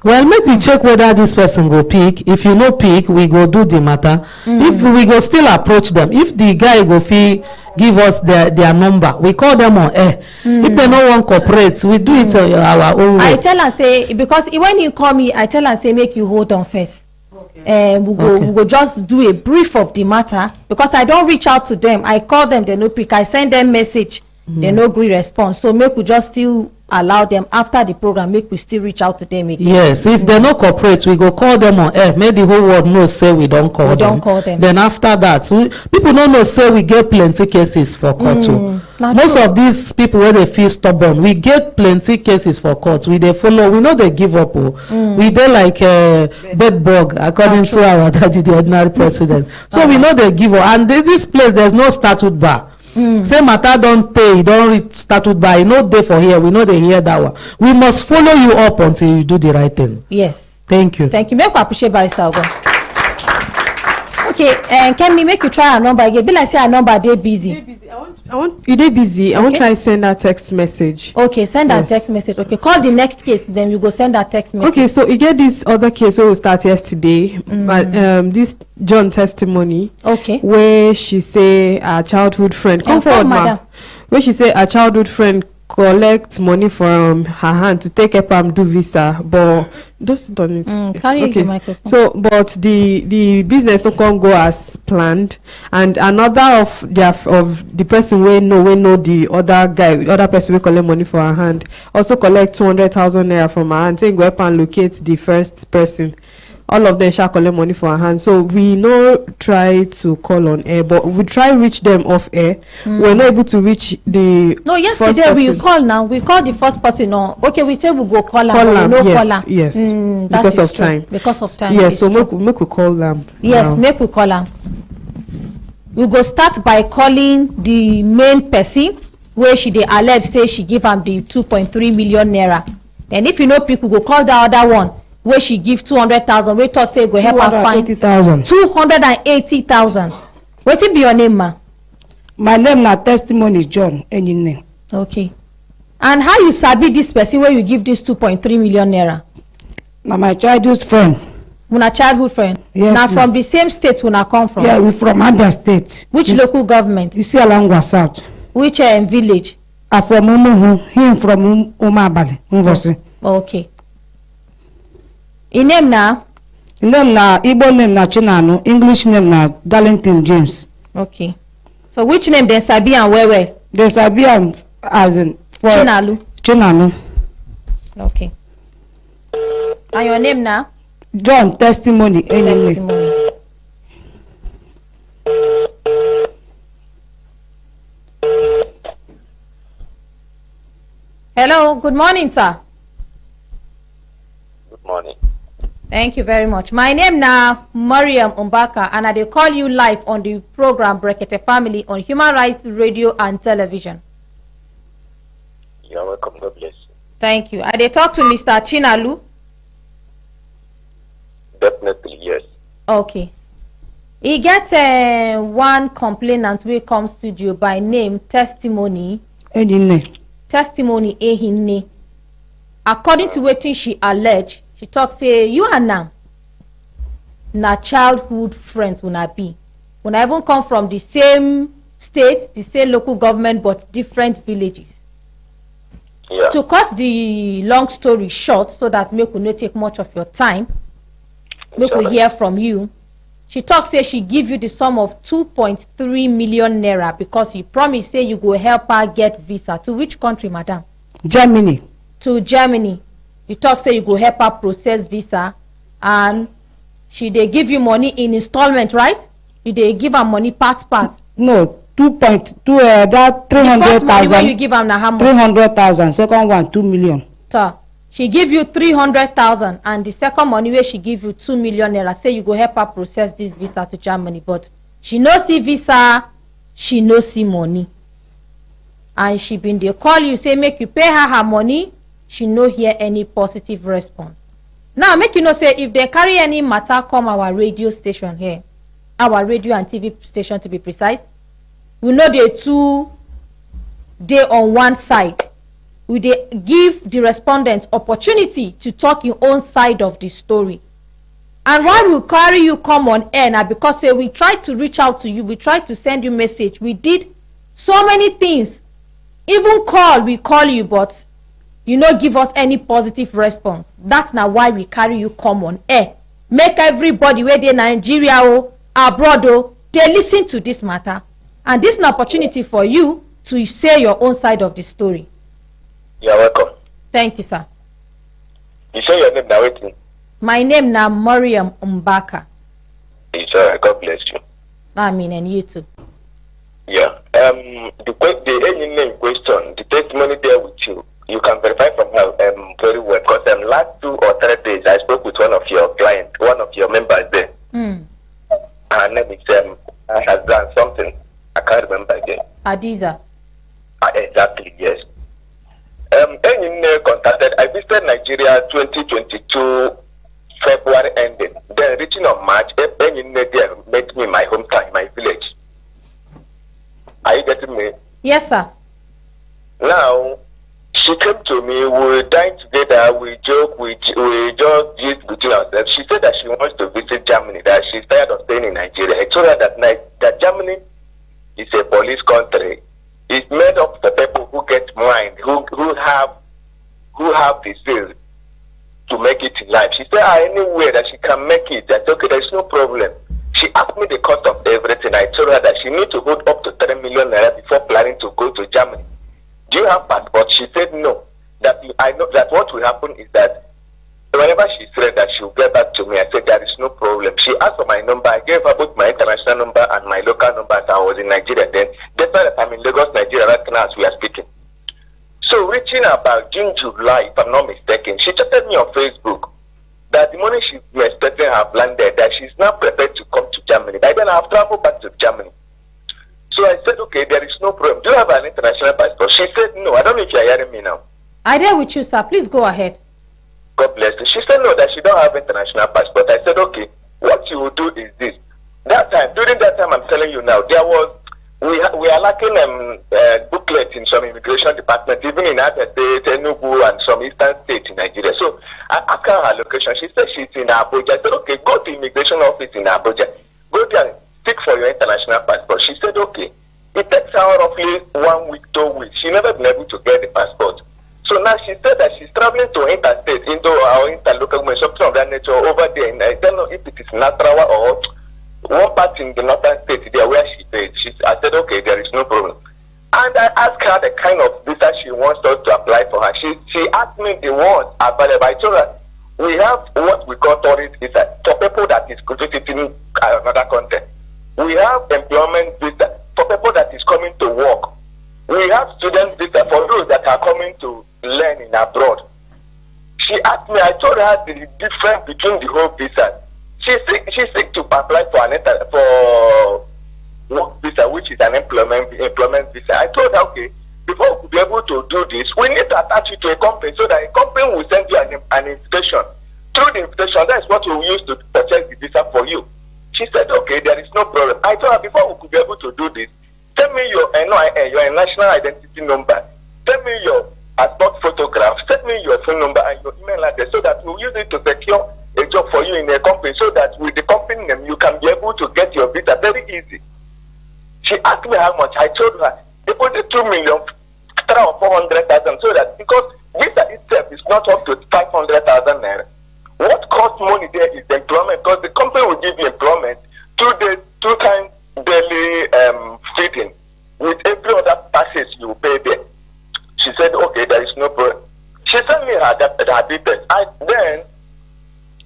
Well, make we check whether this person go pick. If you no pick, we go do the matter. If we go still approach them, if the guy go fit give us their number, we call them on air. If they no want cooperate, we do it our own way. I tell her say, because when you call me, I tell her say make you hold on first. We go just do a brief of the matter because I don't reach out to them. I call them, they no pick. I send them message, they no agree response. So make we just still allow them after the program, make we still reach out to them again. Yes, if they no cooperate, we go call them on air. Make the whole world know say we don't call them. Don't call them. Then after that, people don't know say we get plenty cases for court too. Most of these people where they feel stubborn, we get plenty cases for court. We they follow, we know they give up. We dey like bed bug according to our daddy, the ordinary president. So we know they give up, and this place there's no statute bar. Say matter don't pay, don't reach statute by no day for here. We know they hear that one. We must follow you up until you do the right thing. Yes. Thank you. Thank you. Make we appreciate Barrister Ogo. Okay, can me make you try our number again? Be like say our number dey busy. I want you dey busy. I want try send that text message. Okay, send that text message. Okay, call the next case, then we go send that text message. Okay, so you get this other case where we start yesterday, but this John testimony. Okay. Where she say her childhood friend come forward, ma. Where she say her childhood friend collect money from her hand to take help am do visa, but just done it. Carry the microphone. So, but the business no come go as planned, and another of the person we know the other guy, the other person we collect money for her hand, also collect 200,000 naira from her hand, saying go help and locate the first person. All of them shall collect money for her hand. So we no try to call on air, but we try reach them off air. We're not able to reach the yesterday we call now. We call the first person now. Okay, we say we go call her. No yes, call her. Yes. Because of time. Because of time. Yes, so make we call them. Yes, make we call her. We go start by calling the main person where she dey allege say she give am the 2.3 million naira. Then if you know pick, we go call the other one where she give 200,000. We thought say go help her find 280,000. Wetin be your name, ma? My name na Testimony John Enyine. Okay. And how you sabi this person where you give this 2.3 million naira? Na my childhood friend. Una childhood friend? Yes. Na from the same state una come from? Yeah, we from Abia State. Which local government? Isialangwa South. Which village? I'm from Umuhu. Him from Umabali. Mvosi. Okay. In name na? In name na Igbo name na Chinanu. English name na Darlington James. Okay. So which name then sabi and where? They sabi as in for Chinalu. Chinanu. Okay. And your name now? John Testimony. Anyway. Testimony. Hello, good morning, sir. Good morning. Thank you very much. My name now Mariam Umbaka, and I dey call you live on the program Brekete Family on Human Rights Radio and Television. You're welcome. God bless you. Thank you. I dey talk to Mr. Chinalu. Definitely, yes. Okay. He gets one complainant wey come studio by name Testimony. Testimony Ehinne. According to wetin she allege, she talk say you and now na childhood friends una be. Una even come from the same state, the same local government, but different villages. Yeah. To cut the long story short, so that make we no take much of your time, make we hear from you. She talk say she give you the sum of 2.3 million naira because you promise say you go help her get visa. To which country, madam? Germany. To Germany. You talk say you go help her process visa, and she dey give you money in installment, right? You dey give her money part. No, 2.2 that 300,000. The first money when you give her na how much? 300,000. Second one 2 million. So she give you 300,000, and the second money where she give you 2 million naira. Say you go help her process this visa to Germany, but she no see visa, she no see money, and she been dey call you say make you pay her money. She no hear any positive response. Now make you know say if they carry any matter come our radio station here, our radio and TV station to be precise, we know they two dey on one side. We dey give the respondent opportunity to talk your own side of the story. And why we carry you come on air now, because say we try to reach out to you, we try to send you message, we did so many things, even we call you, but you no give us any positive response. That's now why we carry you come on air, make everybody where they Nigeria or abroad they listen to this matter, and this is an opportunity for you to say your own side of the story. You're welcome. Thank you, sir. You say your name now, waiting. My name now Mariam Umbaka. It's alright. God bless you. I mean, and you too. Yeah. The any name question, the testimony there with you, you can verify from her very well, because last 2 or 3 days I spoke with one of your clients, one of your members there. Her name is has done something. I can't remember again. Adiza. Exactly, yes. Any contacted, I visited Nigeria 2022 February ending. Then reaching on March, any there met me in my hometown, my village. Are you getting me? Yes, sir. Now, she came to me, we dined together, we joke, we just gist between ourselves. She said that she wants to visit Germany, that she's tired of staying in Nigeria. I told her that Germany is a police country. It's made up for people who get mind, who have the skill to make it in life. She said, anywhere that she can make it, that's okay, there's no problem. She asked me the cost of everything. I told her that she needs to hold up to 3 million naira before planning to go to Germany. Do you have passport? She said no. That I know that what will happen is that whenever she said that she will get back to me, I said there is no problem. She asked for my number. I gave her both my international number and my local number as I was in Nigeria then. That's why I'm in Lagos, Nigeria right now as we are speaking. So reaching about June, July, if I'm not mistaken, she chatted me on Facebook that the money she was expecting have landed, that she's now prepared to come to Germany. By then I have traveled back to Germany. So I said, okay, there is no problem. Do you have an international passport? She said, no. I don't know if you're hearing me now. I there with you, sir. Please go ahead. God bless you. She said, no, that she don't have international passport. I said, okay, what you will do is this. That time, during that time, I'm telling you now, there was we are lacking booklets in some immigration departments, even in Abia State, Enugu, and some eastern states in Nigeria. So I asked her location. She said she's in Abuja. I said, okay, go to immigration office in Abuja. Go there and seek for your international passport. She said, okay. It takes her roughly 1 week, 2 weeks. She never been able to get the passport. So now she said that she's traveling to interstate, into our interlocal something of that nature over there. And I don't know if it is Nasarawa or one part in the northern state there where she based. I said, okay, there is no problem. And I asked her the kind of visa she wants us to apply for her. She asked me the ones available. I told her we have what we call tourist visa for people that is visiting another country. We have employment visa for people that is coming to work. We have student visa for those that are coming to learn in abroad. She asked me, I told her the difference between the whole visa. She seek to apply for work visa, which is an employment visa. I told her, okay, before we could be able to do this, we need to attach it to a company so that a company will send you an invitation. Through the invitation, that is what we will use to purchase the visa for you. She said, okay, there is no problem. I told her, before we could be able to do this, send me your national identity number, send me your passport photograph, send me your phone number and your email address so that we'll use it to secure a job for you in a company so that with the company name you can be able to get your visa very easy. She asked me how much. I told her deposit 2,400,000 so that because visa itself is not up to 500,000 naira. What costs money there is the employment because the company will give you employment 2 days, 2 times daily feeding with every other taxes you pay there. She said, okay, there is no problem. She sent me her details. Then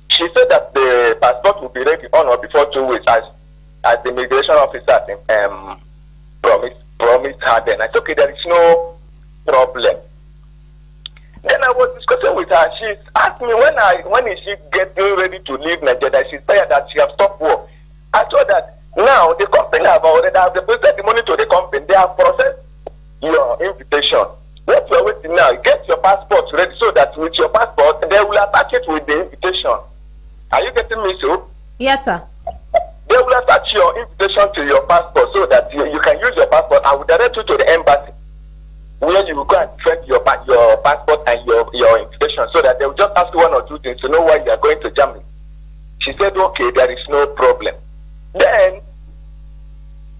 she said that the passport will be ready on or before 2 weeks as the immigration officer promised her then. I said, okay, there is no problem. Then I was discussing with her. She asked me when is she getting ready to leave Nigeria. She said that she has stopped work. I told that now the company have already deposited the money to the company. They have processed your invitation. What we are waiting now, get your passport ready so that with your passport they will attach it with the invitation. Are you getting me, so? Yes, sir. They will attach your invitation to your passport so that you can use your passport. I will direct you to the embassy where you will go and send your passport and your invitation so that they will just ask you 1 or 2 things to know why you are going to Germany. She said, okay, there is no problem. Then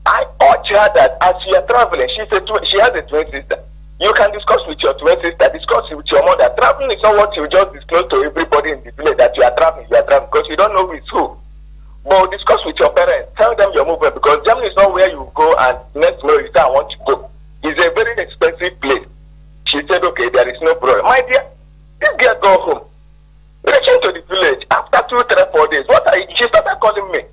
I urged her that as you are traveling, she said she has a twin sister. You can discuss with your twin sister, discuss with your mother. Traveling is not what you just disclose to everybody in the village that you are traveling because you don't know who is who. But discuss with your parents, tell them your movement because Germany is not where you go and next tomorrow you say I want to go. It's a very expensive place. She said, okay, there is no problem. My dear, this girl go home. Reaching to the village after 2, 3, 4 days. She started calling me.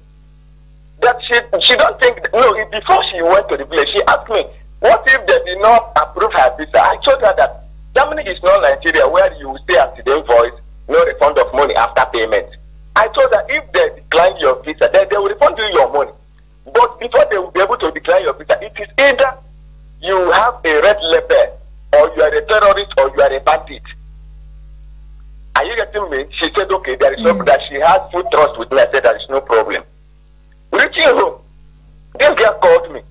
That she don't think, no, before she went to the village, she asked me, what if they did not approve her visa? I told her that Germany is not Nigeria where you stay after the invoice, no refund of money after payment. I told her if they decline your visa, then they will refund you your money. But before they will be able to decline your visa, it is either you have a red label or you are a terrorist or you are a bandit. Are you getting me? She said, okay, there is no problem. That she has full trust with me. I said, there is no problem. Reaching home, this girl called me.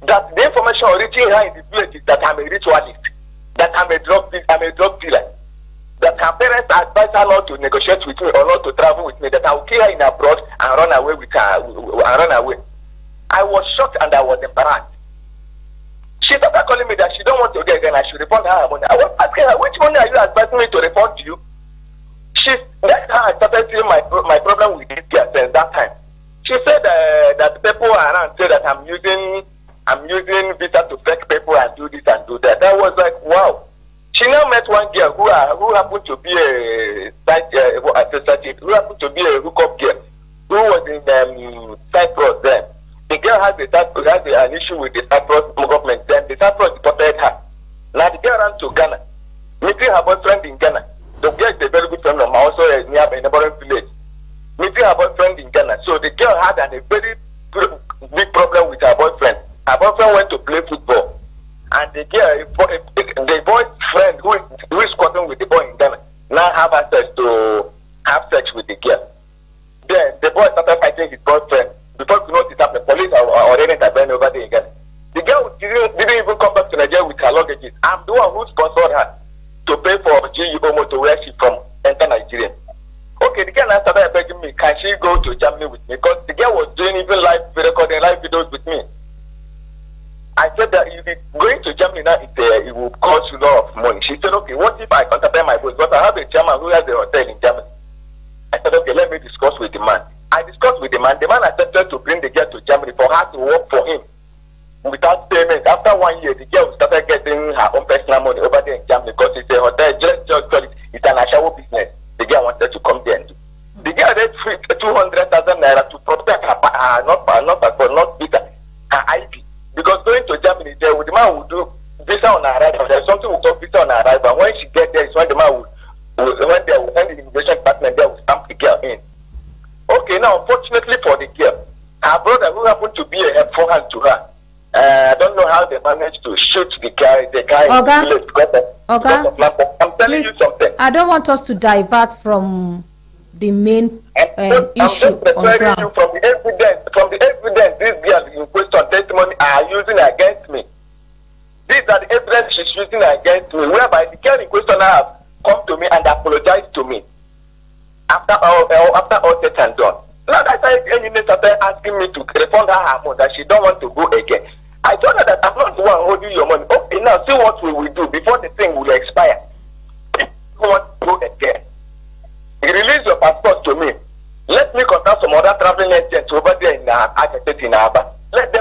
That the information reaching her in the village is that I'm a ritualist, that I'm a drug dealer, that her parents advise her not to negotiate with me or not to travel with me, that I will kill her in abroad and run away with her. I was shocked and I was embarrassed. She started calling me that she don't want to get again. I should refund her money. I was asking her, which money are you advising me to refund to you? That's how I started seeing my problem with this girl since that time. She said that people around say that I'm using visa to fake people and do this and do that. I was like, wow. She now met one girl who happened to be a hookup girl who was in Cyprus then. The girl has an issue with the Cyprus government. Then the Cyprus deported her. Now the girl ran to Ghana, meeting her boyfriend in Ghana. The girl is a very good friend of mine, also near a neighboring village. Meeting her boyfriend in Ghana. So the girl had a very big problem with her boyfriend. Her boyfriend went to play football, and the boyfriend who is squatting with the boy in Ghana now have access to have sex with the girl. Then the boy started fighting his boyfriend. Before you know it happened, the police are already intervening over there in Ghana. Germany now, it will cost you a lot of money. She said, okay, what if I contact my boss? Because I have a German who has a hotel in Germany. I said, okay, let me discuss with the man. I discussed with the man. The man accepted to bring the girl to Germany for her to work for him without payment. After 1 year, the girl started getting her own personal money over there in Germany because it's a hotel, just call it, it's an ashawo business. The girl wanted to come there and do. The girl had 200,000 naira to protect her not visa, her IP. Because going to Germany, the man will do visa on arrival. There's something we call visa on arrival. When she gets there, it's when the man when they will send the immigration department, they will stamp the girl in. Okay, now unfortunately for the girl, her brother who happened to be a helpful hand to her, I don't know how they managed to shoot the guy Oga, in the village because of I'm telling you something. I don't want us to divert from the main I'm just issue on referring ground. you from the evidence this girl in question testimony are using against me. These are the evidence she's using against me, whereby the girl in question have come to me and apologized to me after all said and done. Now that I started asking me to refund her money that she don't want to go again. I told her that I'm not the one holding your money. Okay, now see what we will do before the thing will expire. If you want to go again, release your passport to me. Let me contact some other traveling agents over there in Aba. Let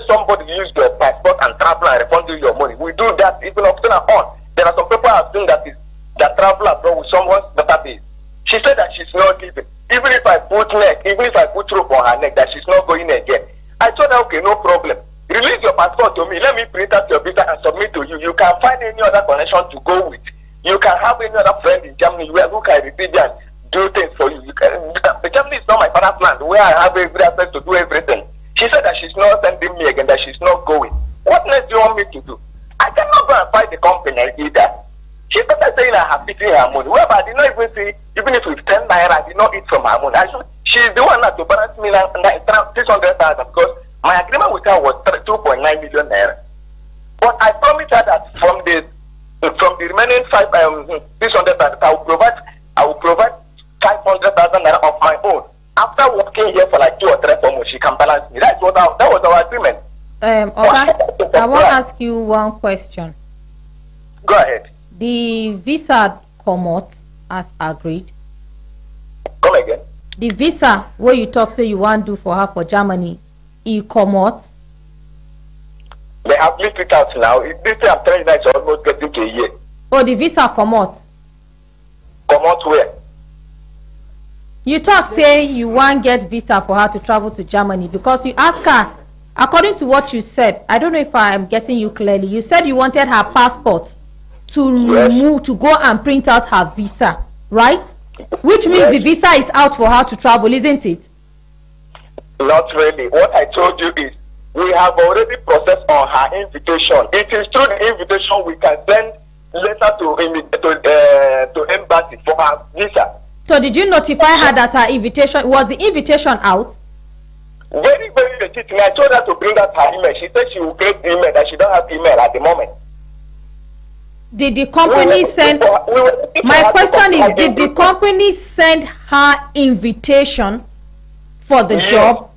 somebody use your passport and travel and refund you your money. We do that even up to now on. There are some people I've seen that travel abroad with someone's database. She said that she's not leaving. Even if I put rope on her neck, that she's not going again. I told her, okay, no problem. Release your passport to me. Let me print out your visa and submit to you. You can find any other connection to go with. You can have any other friend in Germany who can receive you and do things for you. Germany is not my father's land where I have every access to do everything. She said that she's not sending me again, that she's not going. What next do you want me to do? I cannot go and fight the company either. She started saying I have eaten her money. Well, I did not even see, even if it's 10 naira, I did not eat from her money. She's the one that to balance me 600,000 because my agreement with her was 2.9 million naira. But I promised her that from the remaining 600,000, I will provide 500,000 naira of my own. After working here for like 2 or 3 months, she can balance me. That was our agreement. Okay, I want to ask you one question. Go ahead. The visa come out as agreed. Come again. The visa where you talk say you want to do for her for Germany, it come out. They have leaked it out now. This thing I'm telling you now is almost getting to a year. Oh, the visa come out. Come out where? You talk say you want get visa for her to travel to Germany because you ask her, according to what you said, I don't know if I am getting you clearly. You said you wanted her passport to go and print out her visa, right? Which means the visa is out for her to travel, isn't it? Not really. What I told you is we have already processed on her invitation. It is through the invitation we can send letter to embassy for her visa. So did you notify her that her invitation was the invitation out? Very, very legitimate. I told her to bring out her email. She said she will create email, that she don't have email at the moment. Did the company send? My question is, did the company send her invitation for the job?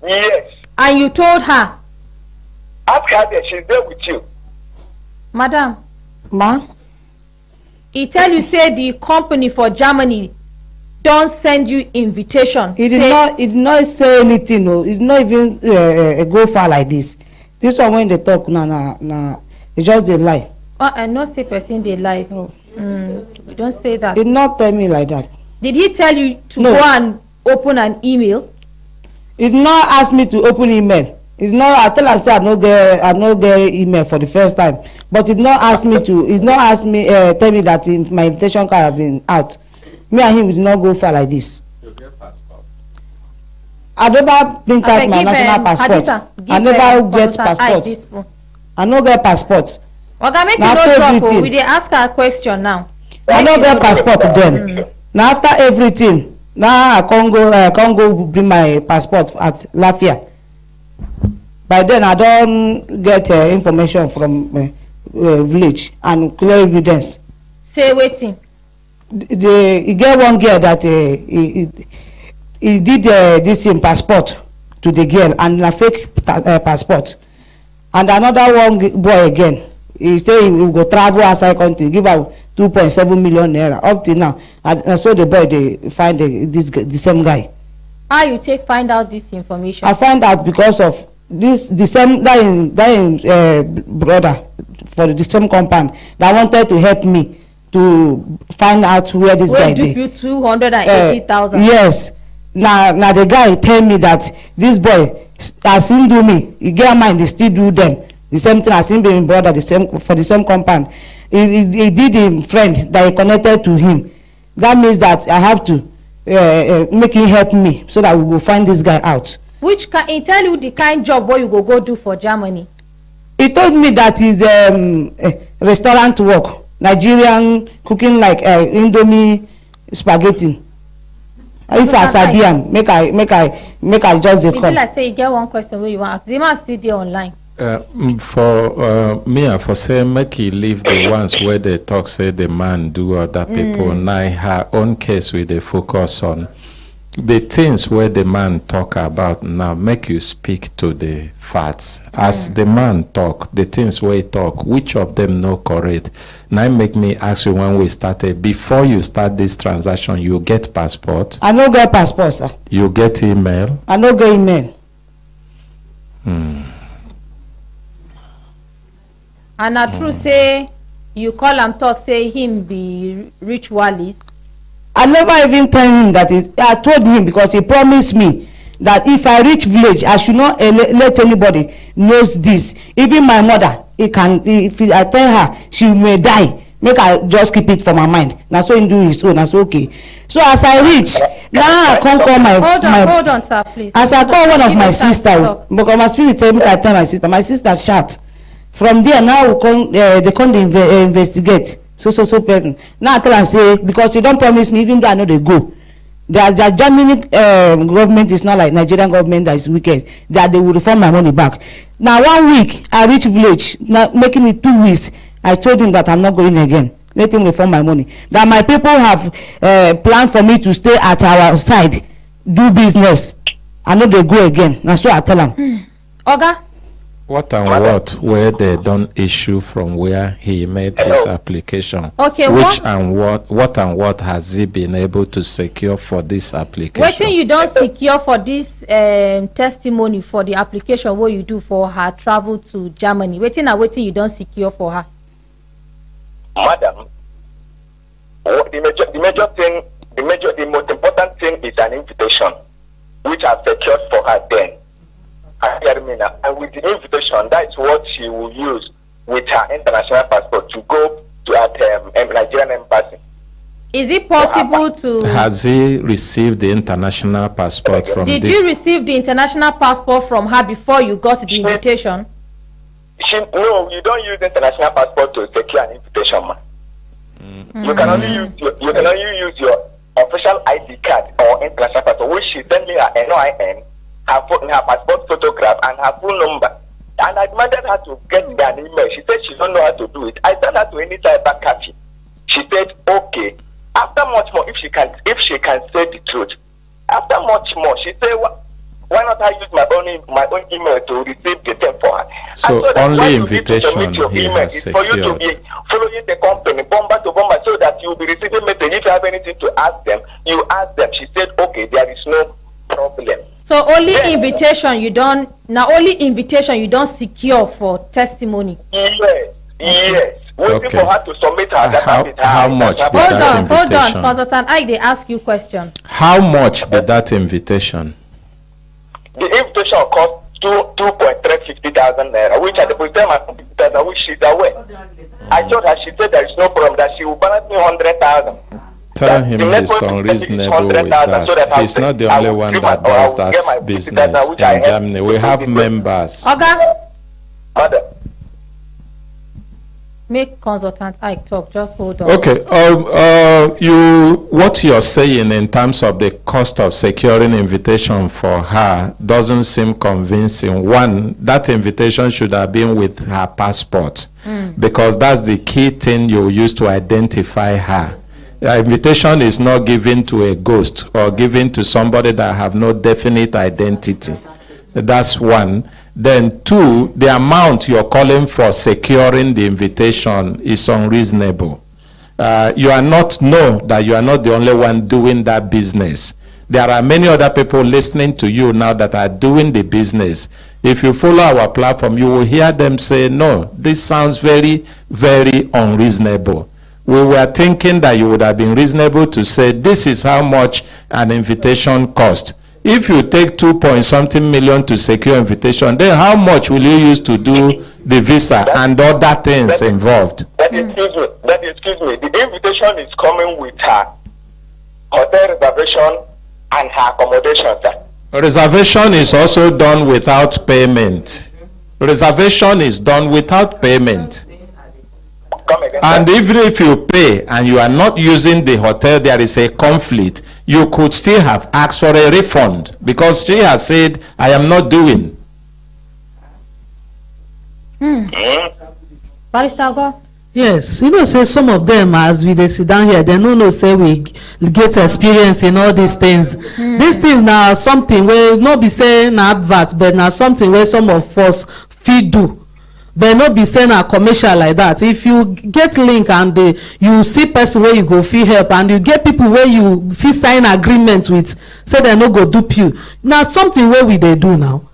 Yes. And you told her? Ask her that she's there with you. Madam. Ma? He tell you say the company for Germany don't send you invitation. It did not say anything. No, it did not even go far like this. This one when they talk, it's just a lie. I not say person they lie. No. We don't say that. Did not tell me like that. Did he tell you to go and open an email? He did not ask me to open email. He did not. I tell her say I no get email for the first time. But he did not ask me to. He did not ask me tell me that my invitation card have been out. Me and him did not go far like this. You get passport. I never print out my national passport. I never get passport. I no get passport. Okay, make you no trouble. We dey ask her a question now. I no get passport then. Now after everything, now I can't go bring my passport at Lafia. By then I don't get information from village and clear evidence. Say waiting. He get one girl that he did this in passport to the girl and a fake passport. and another one boy again. He say he will go travel outside country, give out 2.7 million naira up till now, and so the boy they find the same guy. How you take find out this information? I find out because of this the same brother for the same compound that wanted to help me to find out where this guy dey. Wey dupe you 280,000. Yes. Now the guy tell me that this boy as him do me, he get mind, they still do them the same thing as him being brother for the same compound. He did him friend that he connected to him. That means that I have to make him help me so that we will find this guy out. Which can he tell you the kind job what you go do for Germany? He told me that is restaurant work, Nigerian cooking, like Indomie spaghetti. If I sabi am, make I just dey come. Maybe like say you get one question where you want ask. The man still there online. For me, I for say make he leave the ones where they talk say the man do other people. Now her own case we dey focus on the things where the man talk about. Now make you speak to the facts as the man talk, the things where he talk, which of them no correct. Now make me ask you, when we started, before you start this transaction, you get passport? I no get passport, sir. You get email? I no get email. And na true say you call am talk say him be ritualist? I never even tell him that. I told him because he promised me that if I reach village, I should not let anybody knows this. Even my mother, if I tell her she may die, make I just keep it for my mind. Now so he do his own. That's okay. So as I reach, now I can't call my. Hold on, sir, please. As I call one of my sister, because my spirit tell me I tell my sister. My sister shout. From there now we come, they come to investigate. So person. Now I tell and say because he don't promise me, even though I know they go. The Germany government is not like Nigerian government that is wicked. That they will refund my money back. Now 1 week I reach village, now making it 2 weeks. I told him that I'm not going again. Let him refund my money. That my people have planned for me to stay at our side, do business. I know they go again. Now so I tell him. Oga. What and what were they don't issue from where he made his application? Okay, which and what has he been able to secure for this application? Wetin you don't secure for this testimony for the application what you do for her travel to Germany? Wetin you don't secure for her? Madam, the most important thing is an invitation, which I secured for her then. And with the invitation, that's what she will use with her international passport to go to at Nigerian embassy. Is it possible to? Has he received the international passport from? Did you receive the international passport from her before you got the invitation? No, you don't use international passport to secure an invitation, man. You can only use your official ID card or international passport, which she sent me her NIN. Her passport photograph and her phone number, and I demanded her to get me an email. She said she don't know how to do it. I sent her to any cyber cafe. She said okay. After much more, if she can say the truth. After much more, she said, why not I use my own email to receive the thing for her? So only invitation he has is for you to be following the company bomber to bomber, so that you will be receiving message. If you have anything to ask them, you ask them. She said okay, there is no problem. So only invitation you don't secure for testimony. Yes. Waiting for her to submit her data. How much be that invitation? Hold on, Consultant. I ask you question. How much be that invitation? The invitation cost 2,350,000 naira, which at the time which she's aware. I told her, she said there is no problem, that she will balance me 100,000. Tell him he's unreasonable with that. He's not the only one that does that business in Germany. We have members. Okay. Make Consultant Ike talk. Just hold on. Okay. What you're saying in terms of the cost of securing invitation for her doesn't seem convincing. One, that invitation should have been with her passport, because that's the key thing you use to identify her. The invitation is not given to a ghost or given to somebody that have no definite identity. That's one. then 2, the amount you're calling for securing the invitation is unreasonable. You are not, know that you are not the only one doing that business. There are many other people listening to you now that are doing the business. If you follow our platform, you will hear them say, no, this sounds very, very unreasonable. We were thinking that you would have been reasonable to say, this is how much an invitation costs. If you take 2-point-something million to secure invitation, then how much will you use to do the visa and other things involved? Excuse me. The invitation is coming with her hotel reservation and her accommodation, sir. Reservation is also done without payment. Reservation is done without payment. And even if you pay and you are not using the hotel, there is a conflict, you could still have asked for a refund because she has said, I am not doing. Barrister Go. Yes, you know, say some of them, as we dey sit down here, they no know say we get experience in all these things. These things now something where not be saying na advert, but now something where some of us fit do. But not be saying a commercial like that. If you get link and you see person where you go feel help, and you get people where you feel sign agreements with, say they no go dupe you. Now something where we they do now.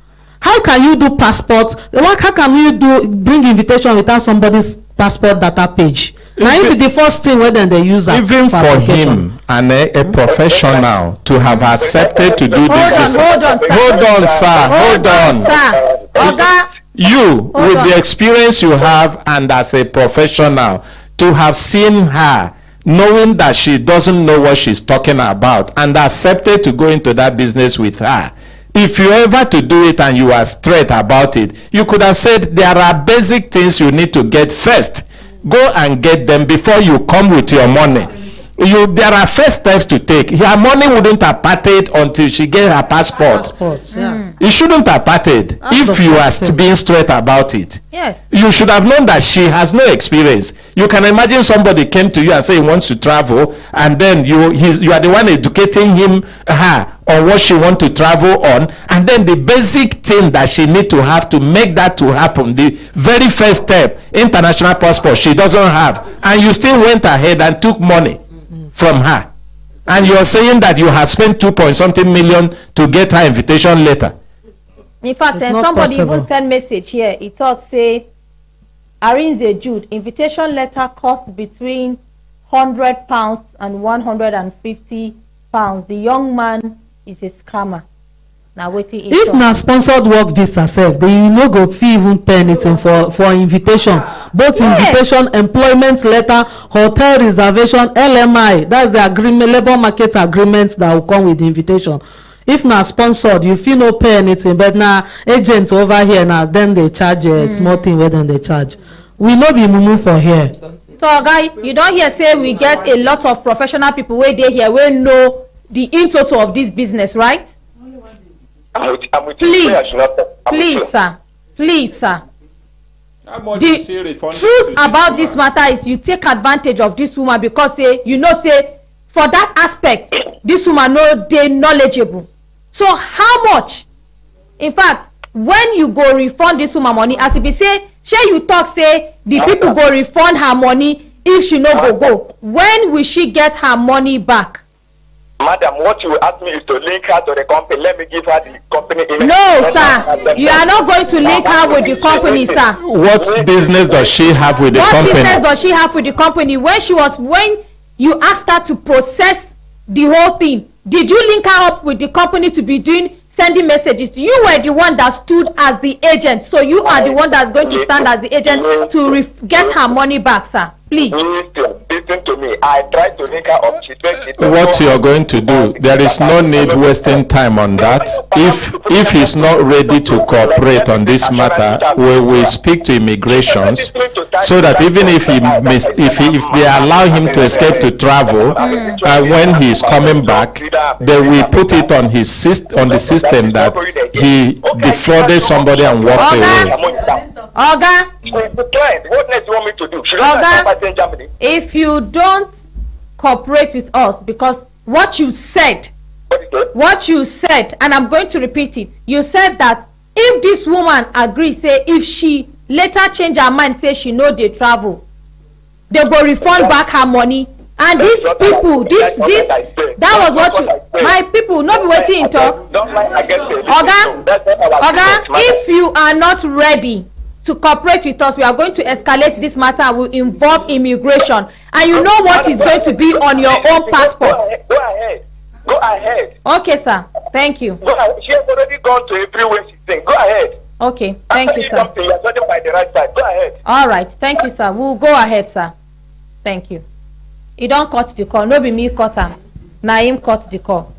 How can you do passport? How can you bring invitation without somebody's passport data page? Now it be the first thing where then they use even for him and a professional to have accepted to do this. Hold on, sir. Oga. You, with the experience you have and as a professional, to have seen her, knowing that she doesn't know what she's talking about, and accepted to go into that business with her. If you ever to do it and you are straight about it, you could have said there are basic things you need to get first. Go and get them before you come with your money. There are first steps to take. Her money wouldn't have parted until she get her passport. It shouldn't have parted if you are being straight about it. Yes. You should have known that she has no experience. You can imagine somebody came to you and say he wants to travel, and then you are the one educating her on what she wants to travel on, and then the basic thing that she need to have to make that to happen, the very first step, international passport, she doesn't have, and you still went ahead and took money from her, and you're saying that you have spent 2-point-something million to get her invitation letter. In fact, somebody even send message here. It talks say, Arinze Jude, invitation letter cost between £100 and £150. The young man is a scammer. Now waiting. If na sponsored work visa sef, then you no go fit even pay anything for invitation. Both invitation, employment letter, hotel reservation, LMI. That's the agreement, labor market agreement that will come with the invitation. If na sponsored, you fit no pay anything. But na agents over here now, then they charge a small thing where then they charge. We no be mumu for here. So guy, you don't hear say we get a lot of professional people where they here we know the in total of this business, right? Please, sir. The truth about this matter is you take advantage of this woman because say you know say for that aspect this woman know they knowledgeable. So how much? In fact, when you go refund this woman money, as if you say, shey you talk say the people go refund her money if she no go. When will she get her money back? Madam, what you ask me is to link her to the company. Let me give her the company. No, sir. You are not going to link her with the company, sir. What business does she have with the company? What business does she have with the company? When you asked her to process the whole thing, did you link her up with the company to be sending messages? You were the one that stood as the agent, so you are the one that's going to stand as the agent to get her money back, sir. Please. Listen to me. I tried to link her up. She said what you are going to do, there is no need wasting time on that. If he's not ready to cooperate on this matter, we will speak to immigrations so that even if they allow him to escape to travel, when he is coming back, they will put it on the system that he defrauded somebody and walked away. Oga, what next you want me to do? Oga, if you don't cooperate with us, because what you said, and I'm going to repeat it, you said that if this woman agree say if she later change her mind say she no dey travel, they go refund back her money. And these people, this that was what you, my people, no be wetin him talk. Oga, if you are not ready to cooperate with us, we are going to escalate this matter and will involve immigration, and you know what is going to be on your own passport. Go ahead. Okay, sir. Thank you. Go ahead. She has already gone to everywhere she's saying. Go ahead. Okay. Thank you, sir. You are talking by the right side. Go ahead. All right. Thank you, sir. We'll go ahead, sir. Thank you. He don't cut the call. No be me cut am. Na him cut the call.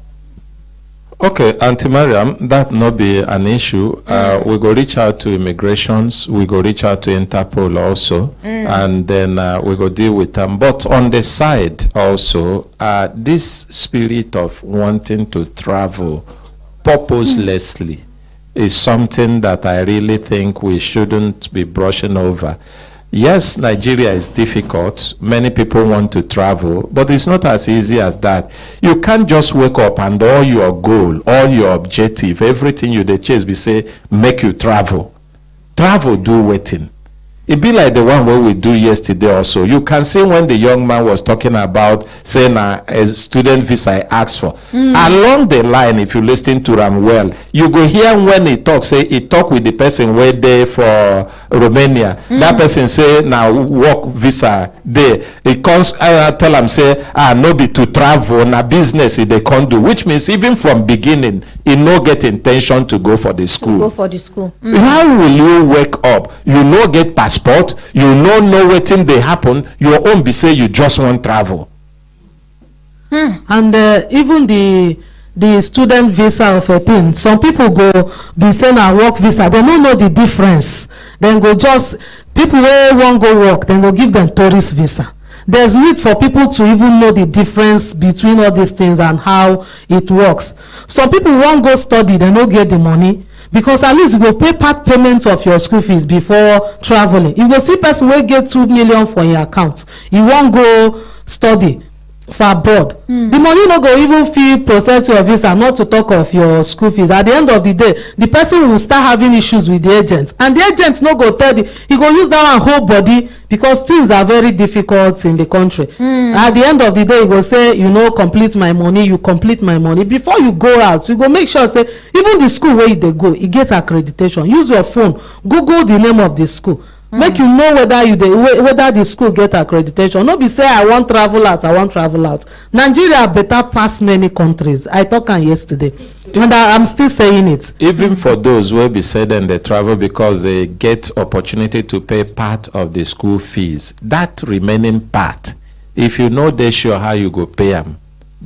Okay, Auntie Mariam, that not be an issue. We go reach out to immigrations. We go reach out to Interpol also, and then we go deal with them. But on the side also, this spirit of wanting to travel purposelessly is something that I really think we shouldn't be brushing over. Yes, Nigeria is difficult. Many people want to travel, but it's not as easy as that. You can't just wake up and all your goal, all your objective, everything you dey chase, be say, make you travel. Travel, do waiting. It be like the one where we do yesterday also. You can see when the young man was talking about saying a student visa I asked for. Along the line, if you listen to him well, you go hear when he talk, say he talk with the person where they for Romania. That person say now work visa there. It comes, I tell him say, no be to travel, na business they can't do. Which means even from beginning, he no get intention to go for the school. Go for the school. How will you wake up? You no get passport, you no know wetin dey happen, your own be say you just want travel. And even the student visa of a thing, some people go be saying a work visa, they don't know the difference. Then go just, people wey wan go work, then go give them tourist visa. There's need for people to even know the difference between all these things and how it works. Some people won't go study, they no get the money, because at least you go pay part payments of your school fees before traveling. You go see person wey get 2 million for your account, you won't go study for abroad. The money no go even fit process your visa, not to talk of your school fees. At the end of the day, the person will start having issues with the agent, and the agent no go tell he go use that one whole body, because things are very difficult in the country. At the end of the day, you go say, you know, complete my money, you complete my money. Before you go out, you go make sure say even the school where you dey go, it gets accreditation. Use your phone, Google the name of the school, make you know whether the school get accreditation. No be say I want travel out, I want travel out. Nigeria better pass many countries. I talk on yesterday, and I'm still saying it. Even for those who be said and they travel because they get opportunity to pay part of the school fees, that remaining part, if you know they sure how you go pay them,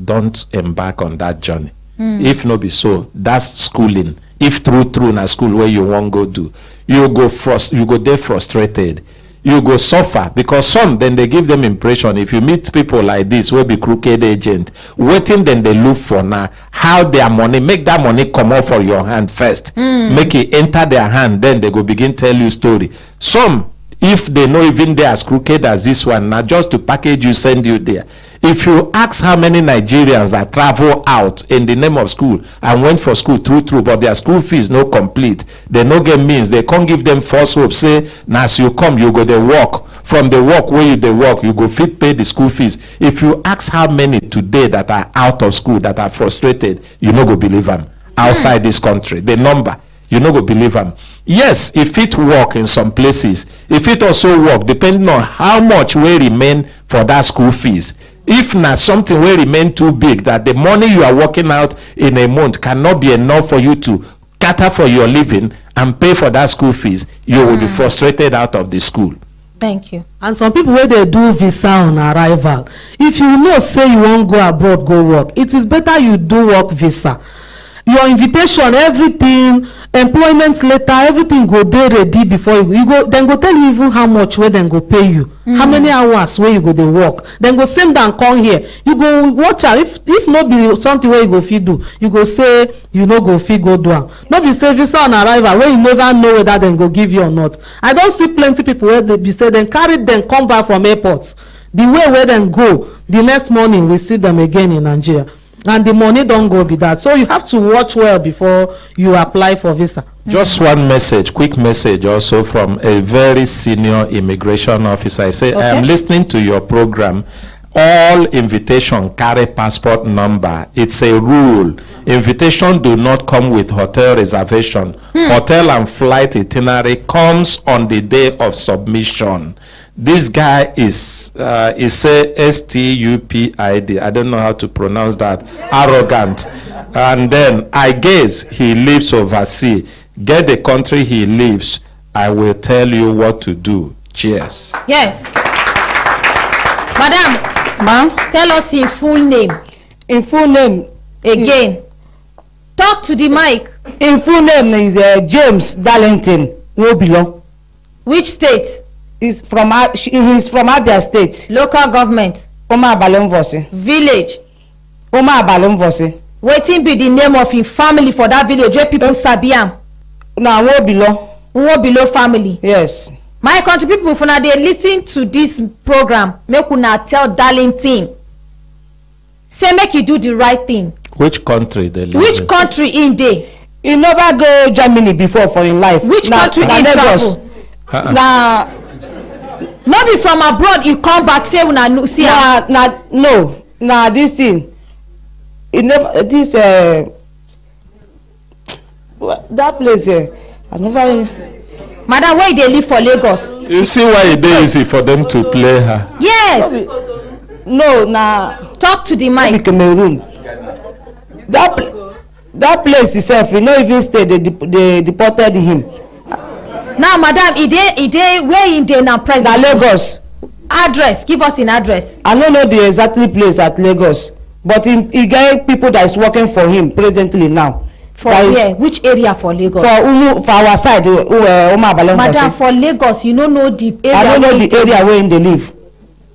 don't embark on that journey. If no be so, that's schooling. If true na school where you won't go do, you go there frustrated, you go suffer, because some then they give them impression, if you meet people like this will be crooked agent waiting, then they look for now how their money, make that money come off for your hand first, make it enter their hand, then they go begin tell you story. Some, if they know even they as crooked as this one, now just to package you, send you there. If you ask how many Nigerians that travel out in the name of school and went for school true, but their school fees no complete, they no get means, they can't give them false hope, say, now as you come, you go the work. From the work where you the work, you go fit pay the school fees. If you ask how many today that are out of school, that are frustrated, you no go believe them. Outside this country, the number, you no go believe them. Yes, if it work in some places, if it also work, depending on how much will remain for that school fees. If not something will remain too big that the money you are working out in a month cannot be enough for you to cater for your living and pay for that school fees, you will be frustrated out of the school. Thank you. And some people where they do visa on arrival, if you know say you won't go abroad go work, it is better you do work visa. Your invitation, everything, employment letter, everything go there ready before you go. Then go tell you even how much where then go pay you, how many hours where you go they work. Then go send and come here. You go watch out. If not be something where you go fit do, you go say you no go fit go do am. Not be say visa on arrival where you never know whether then go give you or not. I don't see plenty people where they be say then carry them come back from airports. The way where them go, the next morning we see them again in Nigeria. and the money don't go be that. So you have to watch well before you apply for visa. Just one message, quick message also from a very senior immigration officer. I say, I am listening to your program. All invitation carry passport number. It's a rule. Invitation do not come with hotel reservation. Hotel and flight itinerary comes on the day of submission. This guy is a STUPID. I don't know how to pronounce that. Arrogant. And then I guess he lives overseas. Get the country he lives. I will tell you what to do. Cheers. Yes. Madam, ma'am, tell us in full name. In full name. Again. Talk to the mic. In full name is James Darlington Wobilo. Which state? He's from Abia State. Local government. Oma Abalomvosi. Village. Oma Abalomvosi. Wetin be the name of him family for that village where people sabi am? Na Wobilo family. Yes. My country people, if una dey listen to this program, make una tell Darlington, say make you do the right thing. Which country they live Which in? country in dey? He never go Germany before for him life. Which country in travel? Na no be from abroad he come back say una see am. Na this thing. He never this that place I never. Madam, where they live for Lagos? You see why it is easy for them to play her? Yes. No, na talk to the mic. Cameroon. That place itself, you know, even stay, they deported him. Now, madam, he dey where in dey now present? Na Lagos. Address, give us an address. I don't know the exactly place at Lagos, but he get people that is working for him presently now. For where? Which area for Lagos? For our side, madam, for Lagos, you don't know the area. I don't know the area where they live.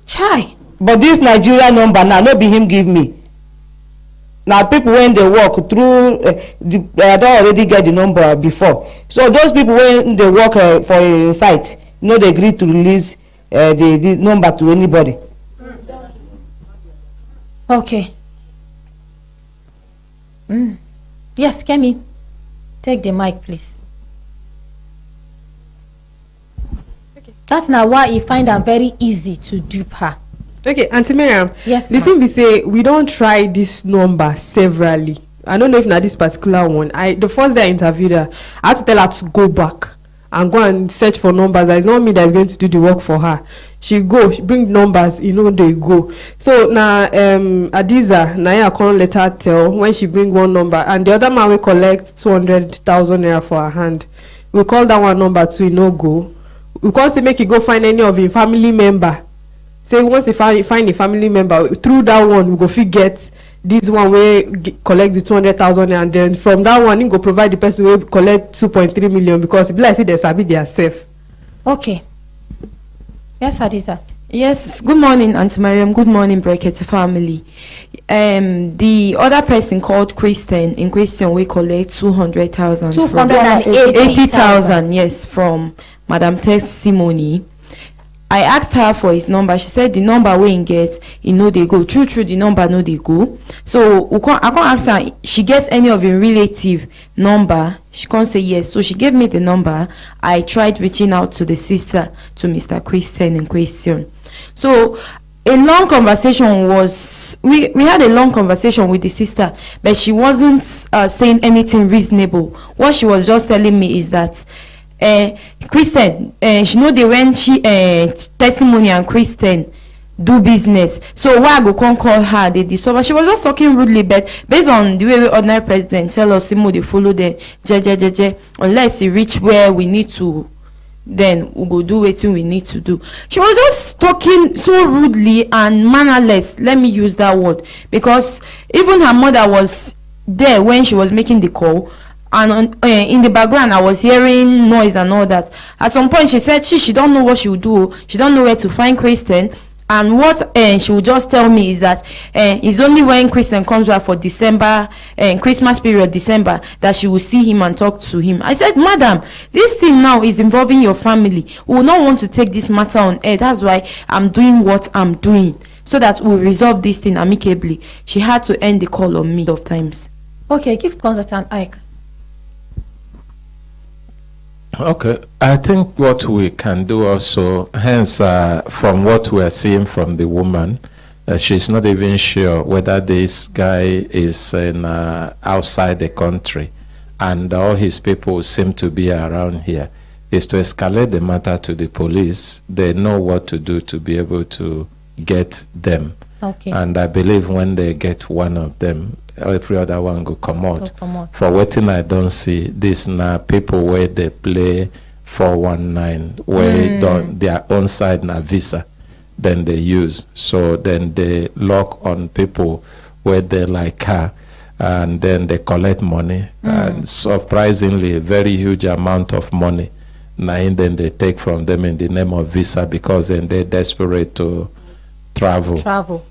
Chai. But this Nigeria number now, no be him give me. Now people when they work through, I don't already get the number before. So those people when they work for a site, no, they agree to release the number to anybody. Okay. Yes, Kemi, take the mic, please. Okay. That's now why you find them very easy to dupe her. Okay, Auntie Miriam. Yes. The thing we say, we don't try this number severally. I don't know if not this particular one. The first day I interviewed her, I had to tell her to go back and go and search for numbers. It's not me that is going to do the work for her. She bring numbers, you know, they go. So now Adiza, now I can't let her tell when she bring one number and the other man will collect 200,000 naira for her hand. We call that one number to no go. We can't say make you go find any of your family member. Say once you find a family member through that one, we go get this one where collect the 200,000 and then from that one you go provide the person where collect 2.3 million because it be like say they sabi their self. Okay. Yes, Adiza. Yes, good morning, Auntie Mariam. Good morning, Brekete family. The other person called Kristen in question we collect 200,000. 280,000, yes, from Madam Testimony. I asked her for his number. She said the number we get, know they go. True, the number no they go. So I can't ask her. She gets any of your relative number. She can't say yes. So she gave me the number. I tried reaching out to the sister, to Mr. Christian in question. So a long conversation was. We had a long conversation with the sister, but she wasn't saying anything reasonable. What she was just telling me is that. Christian, she know they when she Testimony and Christian do business. So why I go come call her? They discover she was just talking rudely, but based on the way we ordinary president tell us, they follow the unless he reach where we need to, then we go do what we need to do. She was just talking so rudely and mannerless. Let me use that word because even her mother was there when she was making the call. And in the background, I was hearing noise and all that. At some point, she said she don't know what she would do. She don't know where to find Christian. And what she would just tell me is that it's only when Christian comes back for December, Christmas period, December, that she will see him and talk to him. I said, Madam, this thing now is involving your family. We will not want to take this matter on air. That's why I'm doing what I'm doing. so that we resolve this thing amicably. She had to end the call on me of times. Okay, give consultant Ike. Okay, I think what we can do also, hence from what we are seeing from the woman, she's not even sure whether this guy is outside the country and all his people seem to be around here, is to escalate the matter to the police. They know what to do to be able to get them. Okay. And I believe when they get one of them, every other one go come out. For waiting, I don't see this now. People where they play 419, where their own side na visa, then they use. So then they lock on people where they like her, and then they collect money. And surprisingly, a very huge amount of money. Now and then they take from them in the name of visa, because then they're desperate to travel.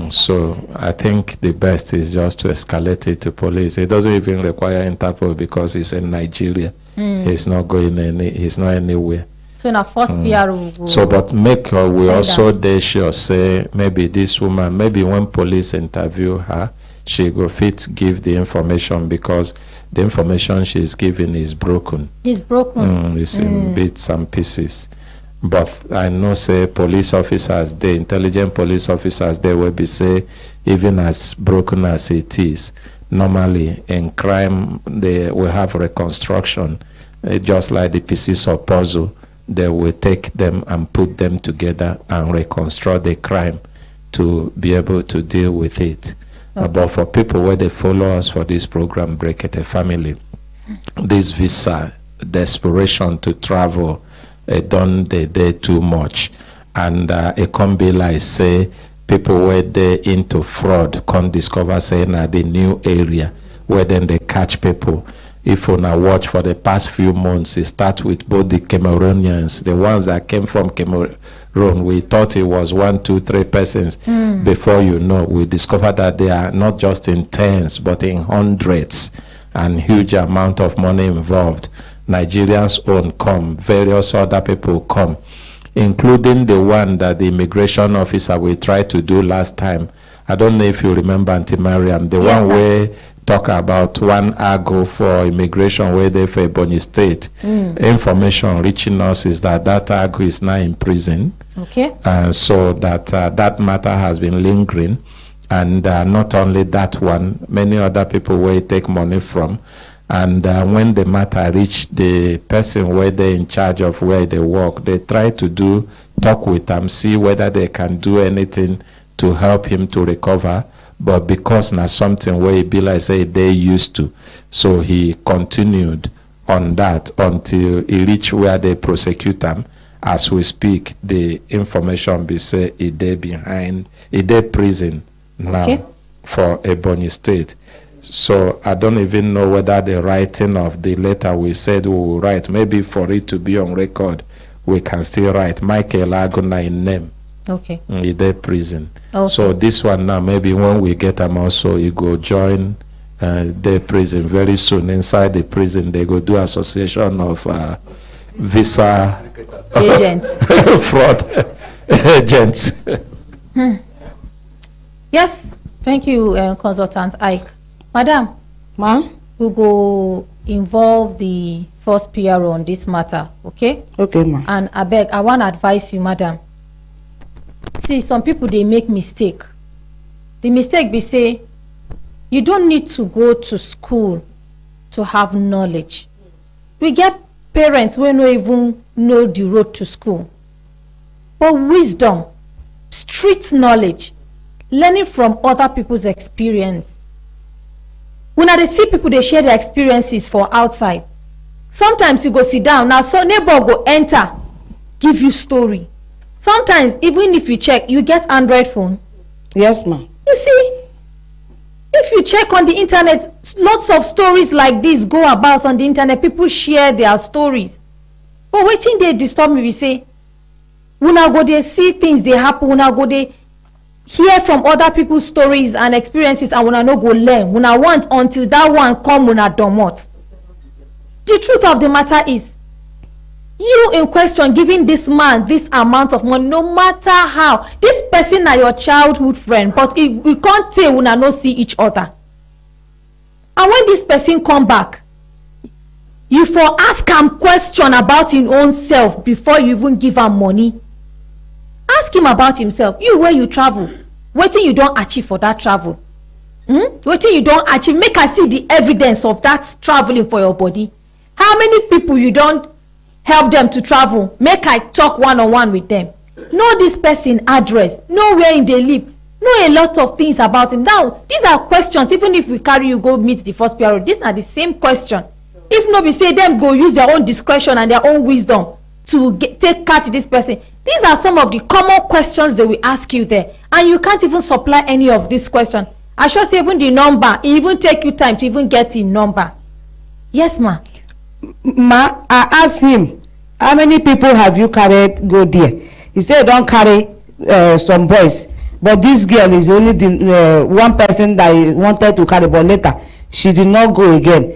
So I think the best is just to escalate it to police. It doesn't even require Interpol because it's in Nigeria. He's not going he's not anywhere. So in our first PR so but make we also they sure say maybe this woman, maybe when police interview her, she go fit give the information, because the information she's giving is broken. It's broken. It's in bits and pieces. But I know say police officers, the intelligent police officers, they will be say, even as broken as it is, normally in crime they will have reconstruction, just like the pieces of puzzle. They will take them and put them together and reconstruct the crime to be able to deal with it. But for people where they follow us for this program, Brekete Family, this visa, desperation to travel, done they too much, and it can be like say people where they into fraud can discover say na the new area where then they catch people. If you now watch for the past few months, it start with both the Cameroonians, the ones that came from Cameroon. We thought it was 1, 2, 3 persons. Before you know, we discovered that they are not just in tens but in hundreds, and huge amount of money involved. Nigerians own come, various other people come, including the one that the immigration officer we tried to do last time. I don't know if you remember, Auntie Mariam, the one where talk about 1 ago for immigration where they for Ebonyi State. Information reaching us is that ago is now in prison. Okay. And so that that matter has been lingering, and not only that one, many other people where take money from. And when the matter reach the person where they're in charge of where they work, they try to talk with them, see whether they can do anything to help him to recover. But because now something where he be like say they used to, so he continued on that until he reached where they prosecute him. As we speak, the information be say he dey prison now for Ebonyi State. So I don't even know whether the writing of the letter we said we will write, maybe for it to be on record, we can still write Michael Aguna in name. Okay. In the prison. Okay. So this one now, maybe when we get them also, you go join the prison very soon. Inside the prison, they go do association of visa agents, fraud agents. Yes, thank you, Consultant Ike. Madam, we go involve the first PRO on this matter, okay? Okay, ma. And I beg, I want to advise you, madam. See, some people, they make mistake. The mistake be say, you don't need to go to school to have knowledge. We get parents who don't even know the road to school. But wisdom, street knowledge, learning from other people's experience. When they see people, they share their experiences for outside. Sometimes you go sit down, now so neighbor go enter, give you story. Sometimes, even if you check, you get Android phone. Yes, ma'am. You see, if you check on the internet, lots of stories like this go about on the internet. People share their stories. But waiting they disturb me, we say, when I go there, see things they happen, when I go there, hear from other people's stories and experiences, and when I no go learn, when I want until that one come when I domot. The truth of the matter is, you in question giving this man this amount of money, no matter how, this person na your childhood friend, but we can't say una no see each other. And when this person come back, you for ask am question about him own self before you even give am money. Ask him about himself. You, where you travel, wetin you don achieve for that travel? Wetin you don achieve? Make I see the evidence of that traveling for your body. How many people you don help them to travel? Make I talk one-on-one with them. Know this person address, know where they live, know a lot of things about him. Now these are questions. Even if we carry you go meet the first PRO, these are the same question. If no be say them go use their own discretion and their own wisdom to catch this person. These are some of the common questions they will ask you there, and you can't even supply any of these questions. I sure say even the number, it even take you time to even get in number. Yes, ma. Ma, I asked him, how many people have you carried go there? He said, don't carry some boys, but this girl is only the one person that he wanted to carry, but later she did not go again.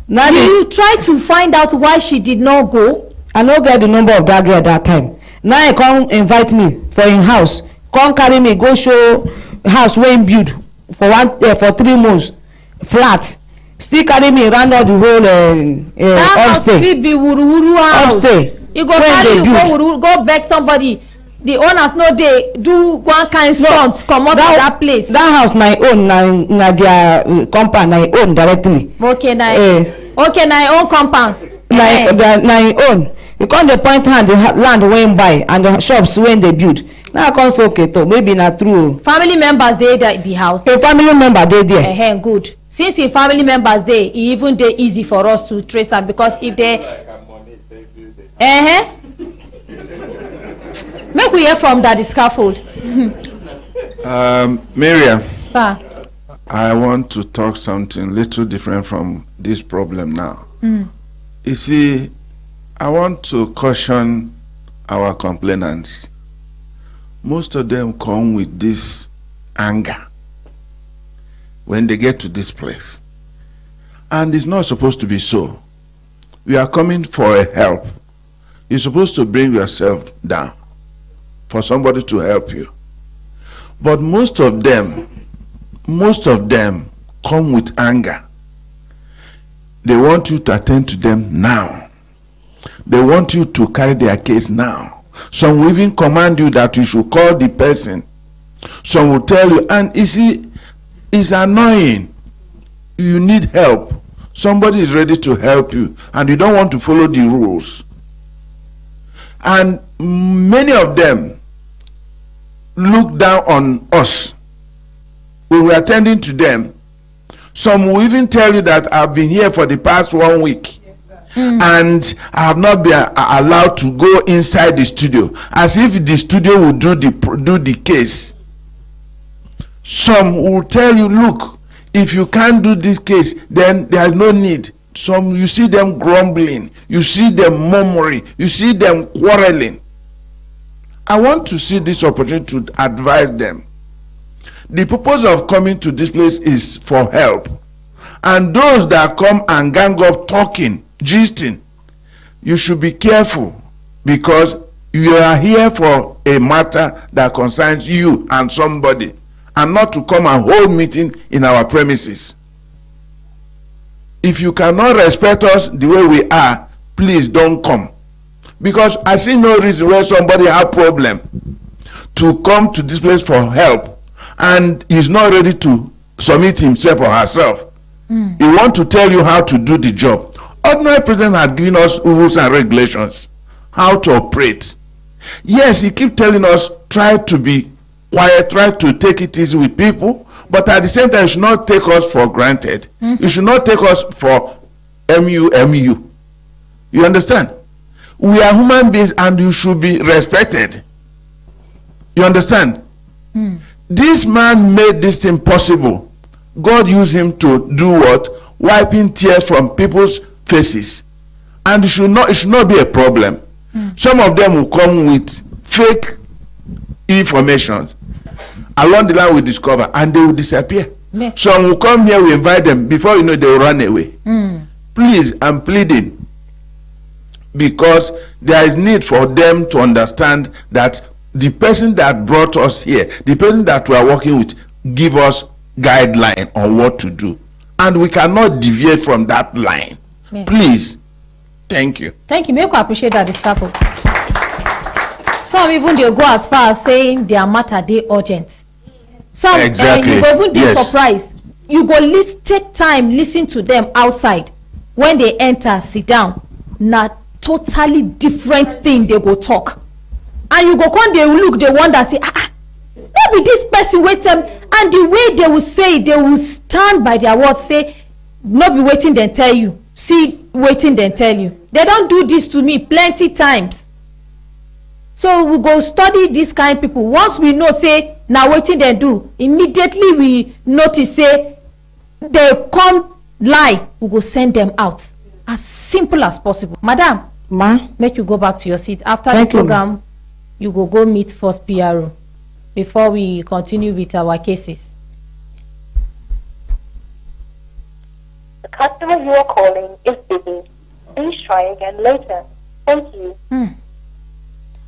Now you try to find out why she did not go? I no get the number of that girl that time. Now he come invite me for him house, come carry me go show house wey him build for 3 months flat, still carry me around all the whole that house fit be wuru house. You go carry you go beg somebody, the owners no dey do one kind stunt comot from that place. That house na own, na their compound, na own directly. Okay, na own compound. Na own. You come dey point hand the land wey him buy and the shops wey they build. Now I come say okay to maybe na true. Family members dey the house. A family member dey there. Good. Since the family members dey, e even dey easy for us to trace am, because if they make we hear from Daddy Scaffold. Miriam. Sir. I want to talk something little different from this problem now. You see, I want to caution our complainants. Most of them come with this anger when they get to this place. And it's not supposed to be so. We are coming for a help. You're supposed to bring yourself down for somebody to help you. But most of them come with anger. They want you to attend to them now. They want you to carry their case now. Some will even command you that you should call the person. Some will tell you, and you see, it's annoying. You need help. Somebody is ready to help you, and you don't want to follow the rules. And many of them look down on us when we're attending to them. Some will even tell you that I've been here for the past 1 week. And I have not been allowed to go inside the studio, as if the studio will do the case. Some will tell you, look, if you can't do this case, then there is no need. Some, you see them grumbling, you see them murmuring, you see them quarreling. I want to see this opportunity to advise them. The purpose of coming to this place is for help. And those that come and gang up talking, gisting, you should be careful, because you are here for a matter that concerns you and somebody, and not to come and hold meeting in our premises. If you cannot respect us the way we are, please don't come, because I see no reason why somebody have problem to come to this place for help and he's not ready to submit himself or herself. He want to tell you how to do the job. Ordinary president had given us rules and regulations, how to operate. Yes, he keep telling us, try to be quiet, try to take it easy with people, but at the same time, you should not take us for granted. You should not take us for MU. You understand? We are human beings and you should be respected. You understand? This man made this thing possible. God used him to do what? Wiping tears from people's faces. And it should not be a problem. Some of them will come with fake information. Along the line we discover, and they will disappear. Some will come here, we invite them, before you know they will run away. Please, I'm pleading, because there is need for them to understand that the person that brought us here, the person that we are working with, give us guideline on what to do, and we cannot deviate from that line. Yeah. Please. Thank you. Thank you. Make you appreciate that, this couple. Some even they go as far as saying their matter they urgent. Some exactly. You go even be Yes. surprised. You go take time listen to them outside. When they enter, sit down. Na totally different thing they go talk. And you go come they look, they wonder, say, maybe this person wait them, and the way they will say, they will stand by their words, say, no be waiting then tell you. See waiting then tell you. They don't do this to me plenty times. So we go study this kind of people. Once we know say now waiting they do, immediately we notice say they come lie, we go send them out as simple as possible. Madam, make you go back to your seat. After the program, you go meet first PRO before we continue with our cases. The customer you are calling is busy. Please try again later. Thank you.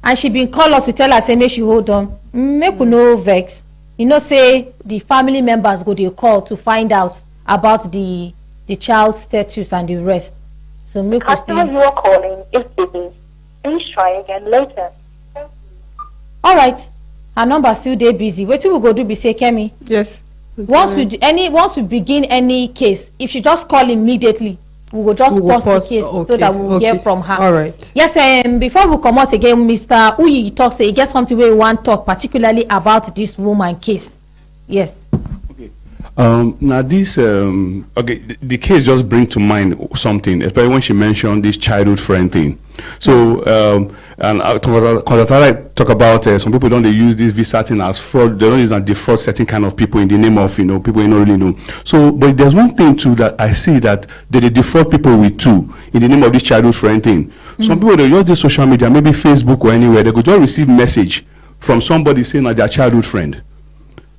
And she been call us to tell us say make she hold on. Make we no vex. You know say the family members go dey call to find out about the child's status and the rest. So make we Customer you are calling is busy. Please try again later. All right. Her number still dey busy. Wetin we go do be say Kemi? Yes. Once we begin any case, if she just call immediately, we will just pause the case so that we will hear from her. All right. Yes, before we come out again, Mr. Uyi talk say he get something we want talk particularly about this woman case. Yes. Now this the case just bring to mind something, especially when she mentioned this childhood friend thing. So and because I talk about some people don't they use this visa thing as fraud. They don't use and defraud certain kind of people in the name of people you don't really know. So but there's one thing too that I see that they defraud people with too in the name of this childhood friend thing. Some people they use this social media, maybe Facebook or anywhere, they could just receive message from somebody saying that their childhood friend.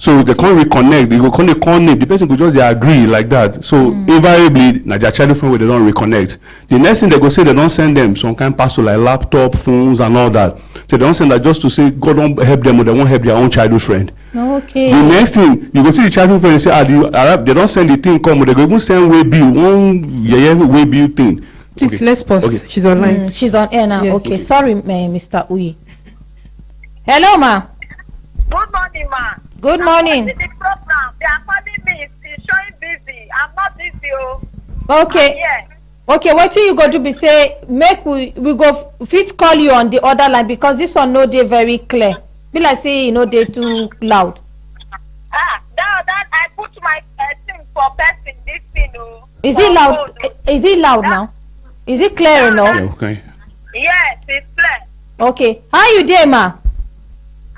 So they can't reconnect. They go call name. The person could just agree like that. So invariably, na their childhood friend where they don't reconnect. The next thing they go say they don't send them some kind of parcel like laptop, phones, and all that. So they don't send that just to say God don't help them or they won't help their own childhood friend. Okay. The next thing you go see the childhood friend and say they don't send the thing come, they go even send way bill way bill thing. Please let's pause. Okay. She's online. She's on air now. Yes. Okay. Sorry, Mr. Uyi. Hello, ma. Good morning, ma. Good morning. I'm the program. They are calling me. It's showing busy. I'm not busy. Okay. Okay, what you go do be say make we go fit call you on the other line because this one no dey very clear. Be like say dey too loud. That I put my thing for person this thing. Is it loud? Is it loud now? Is it clear enough? Yeah, okay. Yes, it's clear. Okay. How you dey, ma?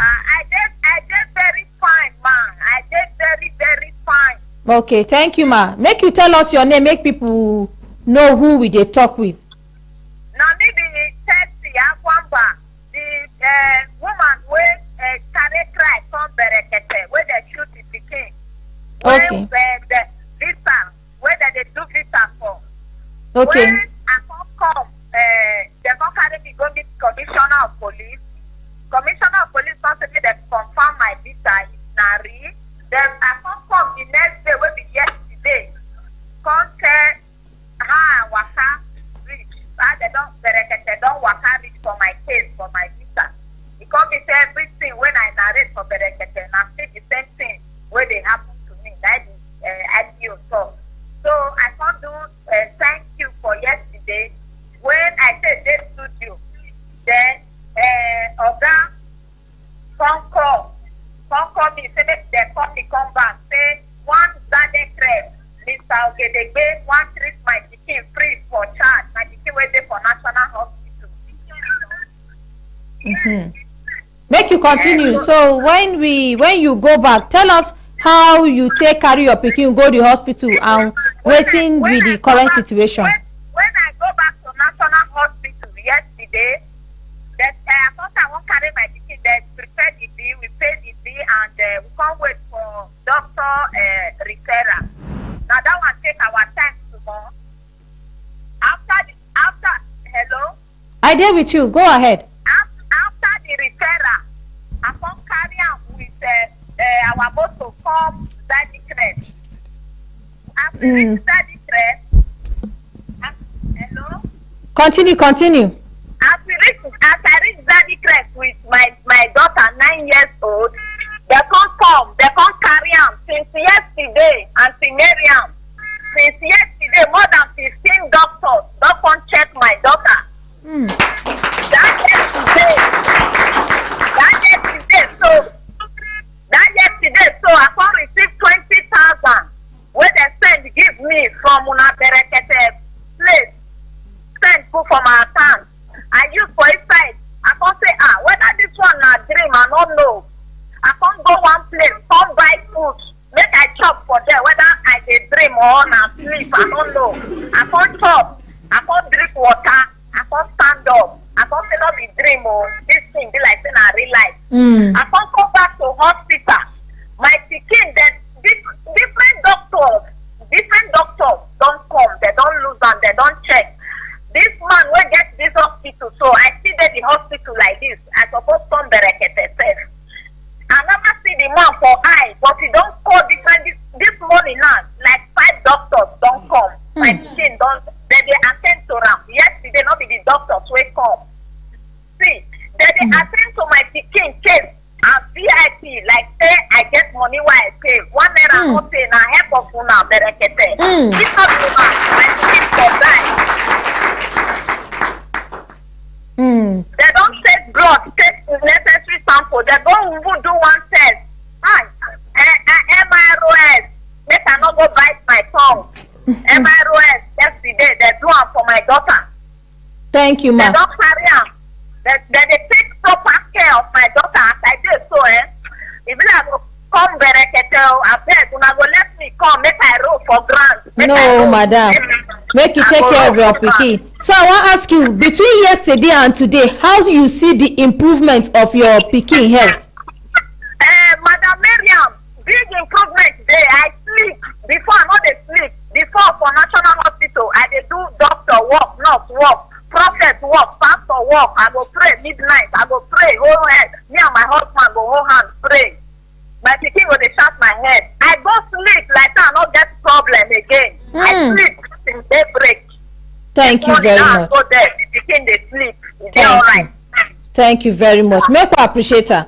I did very fine, ma. I did very, very fine. Okay, thank you, ma. Make you tell us your name, make people know who we dey talk with. Now maybe Tessie Akwamba, the woman with carry cry from Brekete, where they shoot the king. Okay. Where the visa, where they do visa for. Okay. When I come, they don't carry me go meet commissioner of police. Commissioner of police not say they confirm my visa is Nari. Then I come the next day will be yesterday. Come tell her waka reach. They don't waka reach for my case for my visa. It come say everything when I narrate for Brekete and I see the same thing where they happen to me. That is IDO talk. So I can't do thank you for yesterday when I said this studio. Then Oga call me, say they call me come back, say one Zade Crab, Mr. Ogedegbe, one treat my chicken free for charge, my chicken waiting for National Hospital. Make you continue. So when you go back, tell us how you take carry your pikin go to hospital and waiting with the current situation. When I go back to National Hospital yesterday, that I thought I won't carry my ticket. They prepared the bill, we paid the bill, and we can't wait for doctor referral. Now that one take our time tomorrow. After hello. I did with you. Go ahead. After the referral, I can't carry am with our motor come Zaddy Crest. After reach Zaddy Crest, hello? Continue. As I reach Zaddy Crest with my daughter 9 years old, they can't carry am since yesterday, Auntie Miriam. Since yesterday, more than 15 doctors don't come check my daughter. That yesterday, so I can't receive 20,000 where they send give me from una Brekete place. Send put for my account. I use for inside. I can't say, whether this one na dream, I don't know. I can't go one place, come buy food, make I chop for there, whether I dey dream or na sleep, I don't know. I can't chop, I can't drink water, I can't stand up, I can't say not be dream or this thing be like saying I real life. I can't go back to hospital. My pikin, then different doctors don't come, they don't lose and they don't check. This man will get this hospital, so I see that the hospital like this, I suppose some Brekete self. I never see the man for eye, but he don't call different this morning now. Like 5 doctors don't come. My pikin don't they attend to them. Yesterday not be the doctors will come. See, they attend to my pikin case and VIP, like say I get money while I pay. 1 naira no pay na help of una Brekete. If not una, my pikin for die. They don't take blood, take necessary sample. They don't even do one test. MROS, make I not go bite my tongue. MROS, yesterday, they do am for my daughter. Thank you, ma. They don't carry am. They take proper care of my daughter as I did so, If I go come Brekete, I beg, una go let me come, make I roll for ground. No, madam. Make you take care of your pikin. So I want to ask you, between yesterday and today, how you see the improvement of your pikin health? Madam Miriam, big improvement there. I sleep. Before I not dey sleep. Before for National Hospital, I dey do doctor work, nurse work, prophet work, pastor work. I go pray midnight. I go pray whole head. Me and my husband go hold hand pray. My pikin go dey shout my head. I go sleep like that. I not get problem again. I sleep till daybreak. Thank you very much. Go there. The pikin dey sleep. It's all right. Thank you very much. Make we appreciate her.